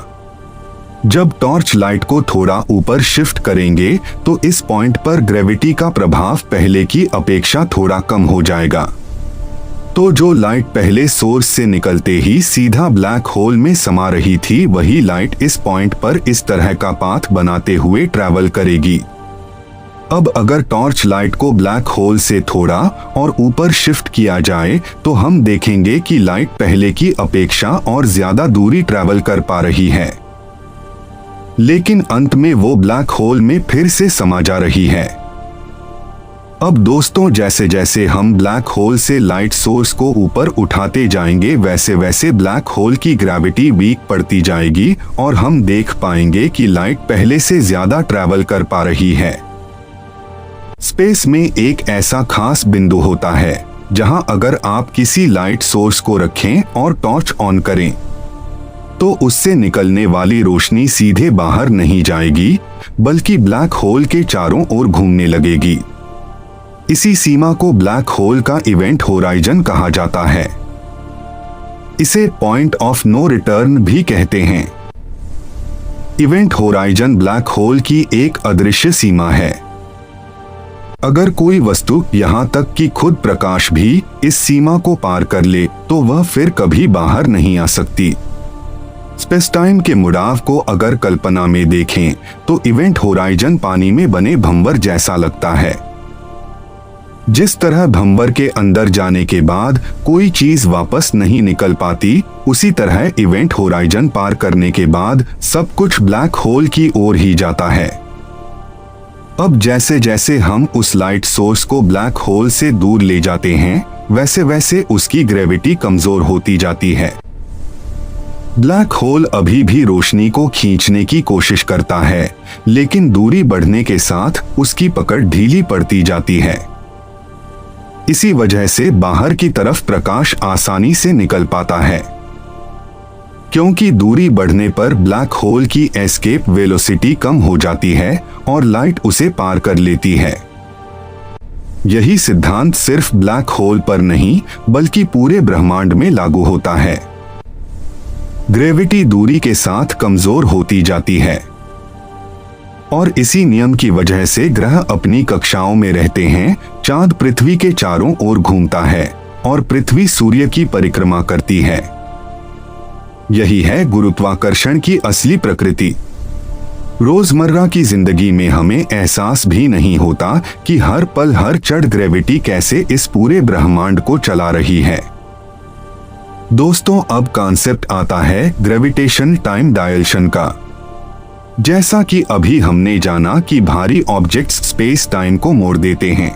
जब टॉर्च लाइट को थोड़ा ऊपर शिफ्ट करेंगे तो इस पॉइंट पर ग्रेविटी का प्रभाव पहले की अपेक्षा थोड़ा कम हो जाएगा। तो जो लाइट पहले सोर्स से निकलते ही सीधा ब्लैक होल में समा रही थी, वही लाइट इस पॉइंट पर इस तरह का पाथ बनाते हुए ट्रैवल करेगी। अब अगर टॉर्च लाइट को ब्लैक होल से थोड़ा और ऊपर शिफ्ट किया जाए तो हम देखेंगे कि लाइट पहले की अपेक्षा और ज्यादा दूरी ट्रैवल कर पा रही है, लेकिन अंत में वो ब्लैक होल में फिर से समा जा रही है। अब दोस्तों, जैसे जैसे हम ब्लैक होल से लाइट सोर्स को ऊपर उठाते जाएंगे, वैसे वैसे ब्लैक होल की ग्रेविटी वीक पड़ती जाएगी और हम देख पाएंगे कि लाइट पहले से ज्यादा ट्रैवल कर पा रही है। स्पेस में एक ऐसा खास बिंदु होता है जहां अगर आप किसी लाइट सोर्स को रखें और टॉर्च ऑन करें तो उससे निकलने वाली रोशनी सीधे बाहर नहीं जाएगी, बल्कि ब्लैक होल के चारों ओर घूमने लगेगी। इसी सीमा को ब्लैक होल का इवेंट होराइजन कहा जाता है। इसे पॉइंट ऑफ नो रिटर्न भी कहते हैं। इवेंट होराइजन ब्लैक होल की एक अदृश्य सीमा है। अगर कोई वस्तु यहाँ तक कि खुद प्रकाश भी इस सीमा को पार कर ले तो वह फिर कभी बाहर नहीं आ सकती। स्पेस टाइम के मुड़ाव को अगर कल्पना में देखें तो इवेंट होराइजन पानी में बने भंवर जैसा लगता है। जिस तरह भंवर के अंदर जाने के बाद कोई चीज वापस नहीं निकल पाती, उसी तरह इवेंट होराइजन पार करने के बाद सब कुछ ब्लैक होल की ओर ही जाता है। अब जैसे जैसे हम उस लाइट सोर्स को ब्लैक होल से दूर ले जाते हैं, वैसे वैसे उसकी ग्रेविटी कमजोर होती जाती है। ब्लैक होल अभी भी रोशनी को खींचने की कोशिश करता है, लेकिन दूरी बढ़ने के साथ उसकी पकड़ ढीली पड़ती जाती है। इसी वजह से बाहर की तरफ प्रकाश आसानी से निकल पाता है, क्योंकि दूरी बढ़ने पर ब्लैक होल की एस्केप वेलोसिटी कम हो जाती है और लाइट उसे पार कर लेती है। यही सिद्धांत सिर्फ ब्लैक होल पर नहीं बल्कि पूरे ब्रह्मांड में लागू होता है। ग्रेविटी दूरी के साथ कमजोर होती जाती है और इसी नियम की वजह से ग्रह अपनी कक्षाओं में रहते हैं। चांद पृथ्वी के चारों ओर घूमता है और पृथ्वी सूर्य की परिक्रमा करती है। यही है गुरुत्वाकर्षण की असली प्रकृति। रोजमर्रा की जिंदगी में हमें एहसास भी नहीं होता कि हर पल हर क्षण ग्रेविटी कैसे इस पूरे ब्रह्मांड को चला रही है। दोस्तों, अब कॉन्सेप्ट आता है ग्रेविटेशन टाइम डायलेशन का। जैसा कि अभी हमने जाना कि भारी ऑब्जेक्ट्स स्पेस टाइम को मोड़ देते हैं।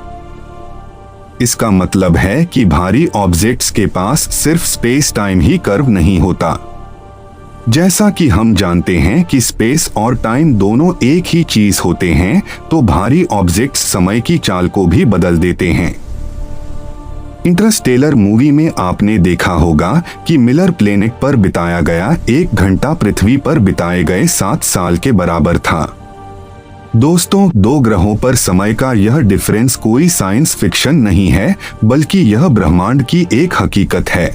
इसका मतलब है कि भारी ऑब्जेक्ट्स के पास सिर्फ स्पेस टाइम ही कर्व नहीं होता। जैसा कि हम जानते हैं कि स्पेस और टाइम दोनों एक ही चीज होते हैं, तो भारी ऑब्जेक्ट्स समय की चाल को भी बदल देते हैं। इंटरस्टेलर मूवी में आपने देखा होगा कि मिलर प्लेनेट पर बिताया गया 1 घंटा पृथ्वी पर बिताए गए 7 साल के बराबर था। दोस्तों, 2 ग्रहों पर समय का यह डिफरेंस कोई साइंस फिक्शन नहीं है, बल्कि यह ब्रह्मांड की एक हकीकत है।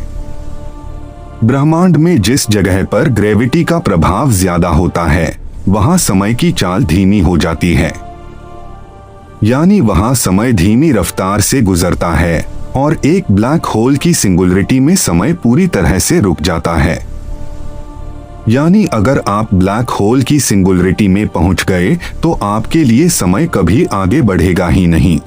ब्रह्मांड में जिस जगह पर ग्रेविटी का प्रभाव ज्यादा होता है, वहां समय की चाल धीमी हो जाती है, यानी वहां समय धीमी रफ्तार से गुजरता है और एक ब्लैक होल की सिंगुलरिटी में समय पूरी तरह से रुक जाता है। यानी अगर आप ब्लैक होल की सिंगुलरिटी में पहुंच गए तो आपके लिए समय कभी आगे बढ़ेगा ही नहीं।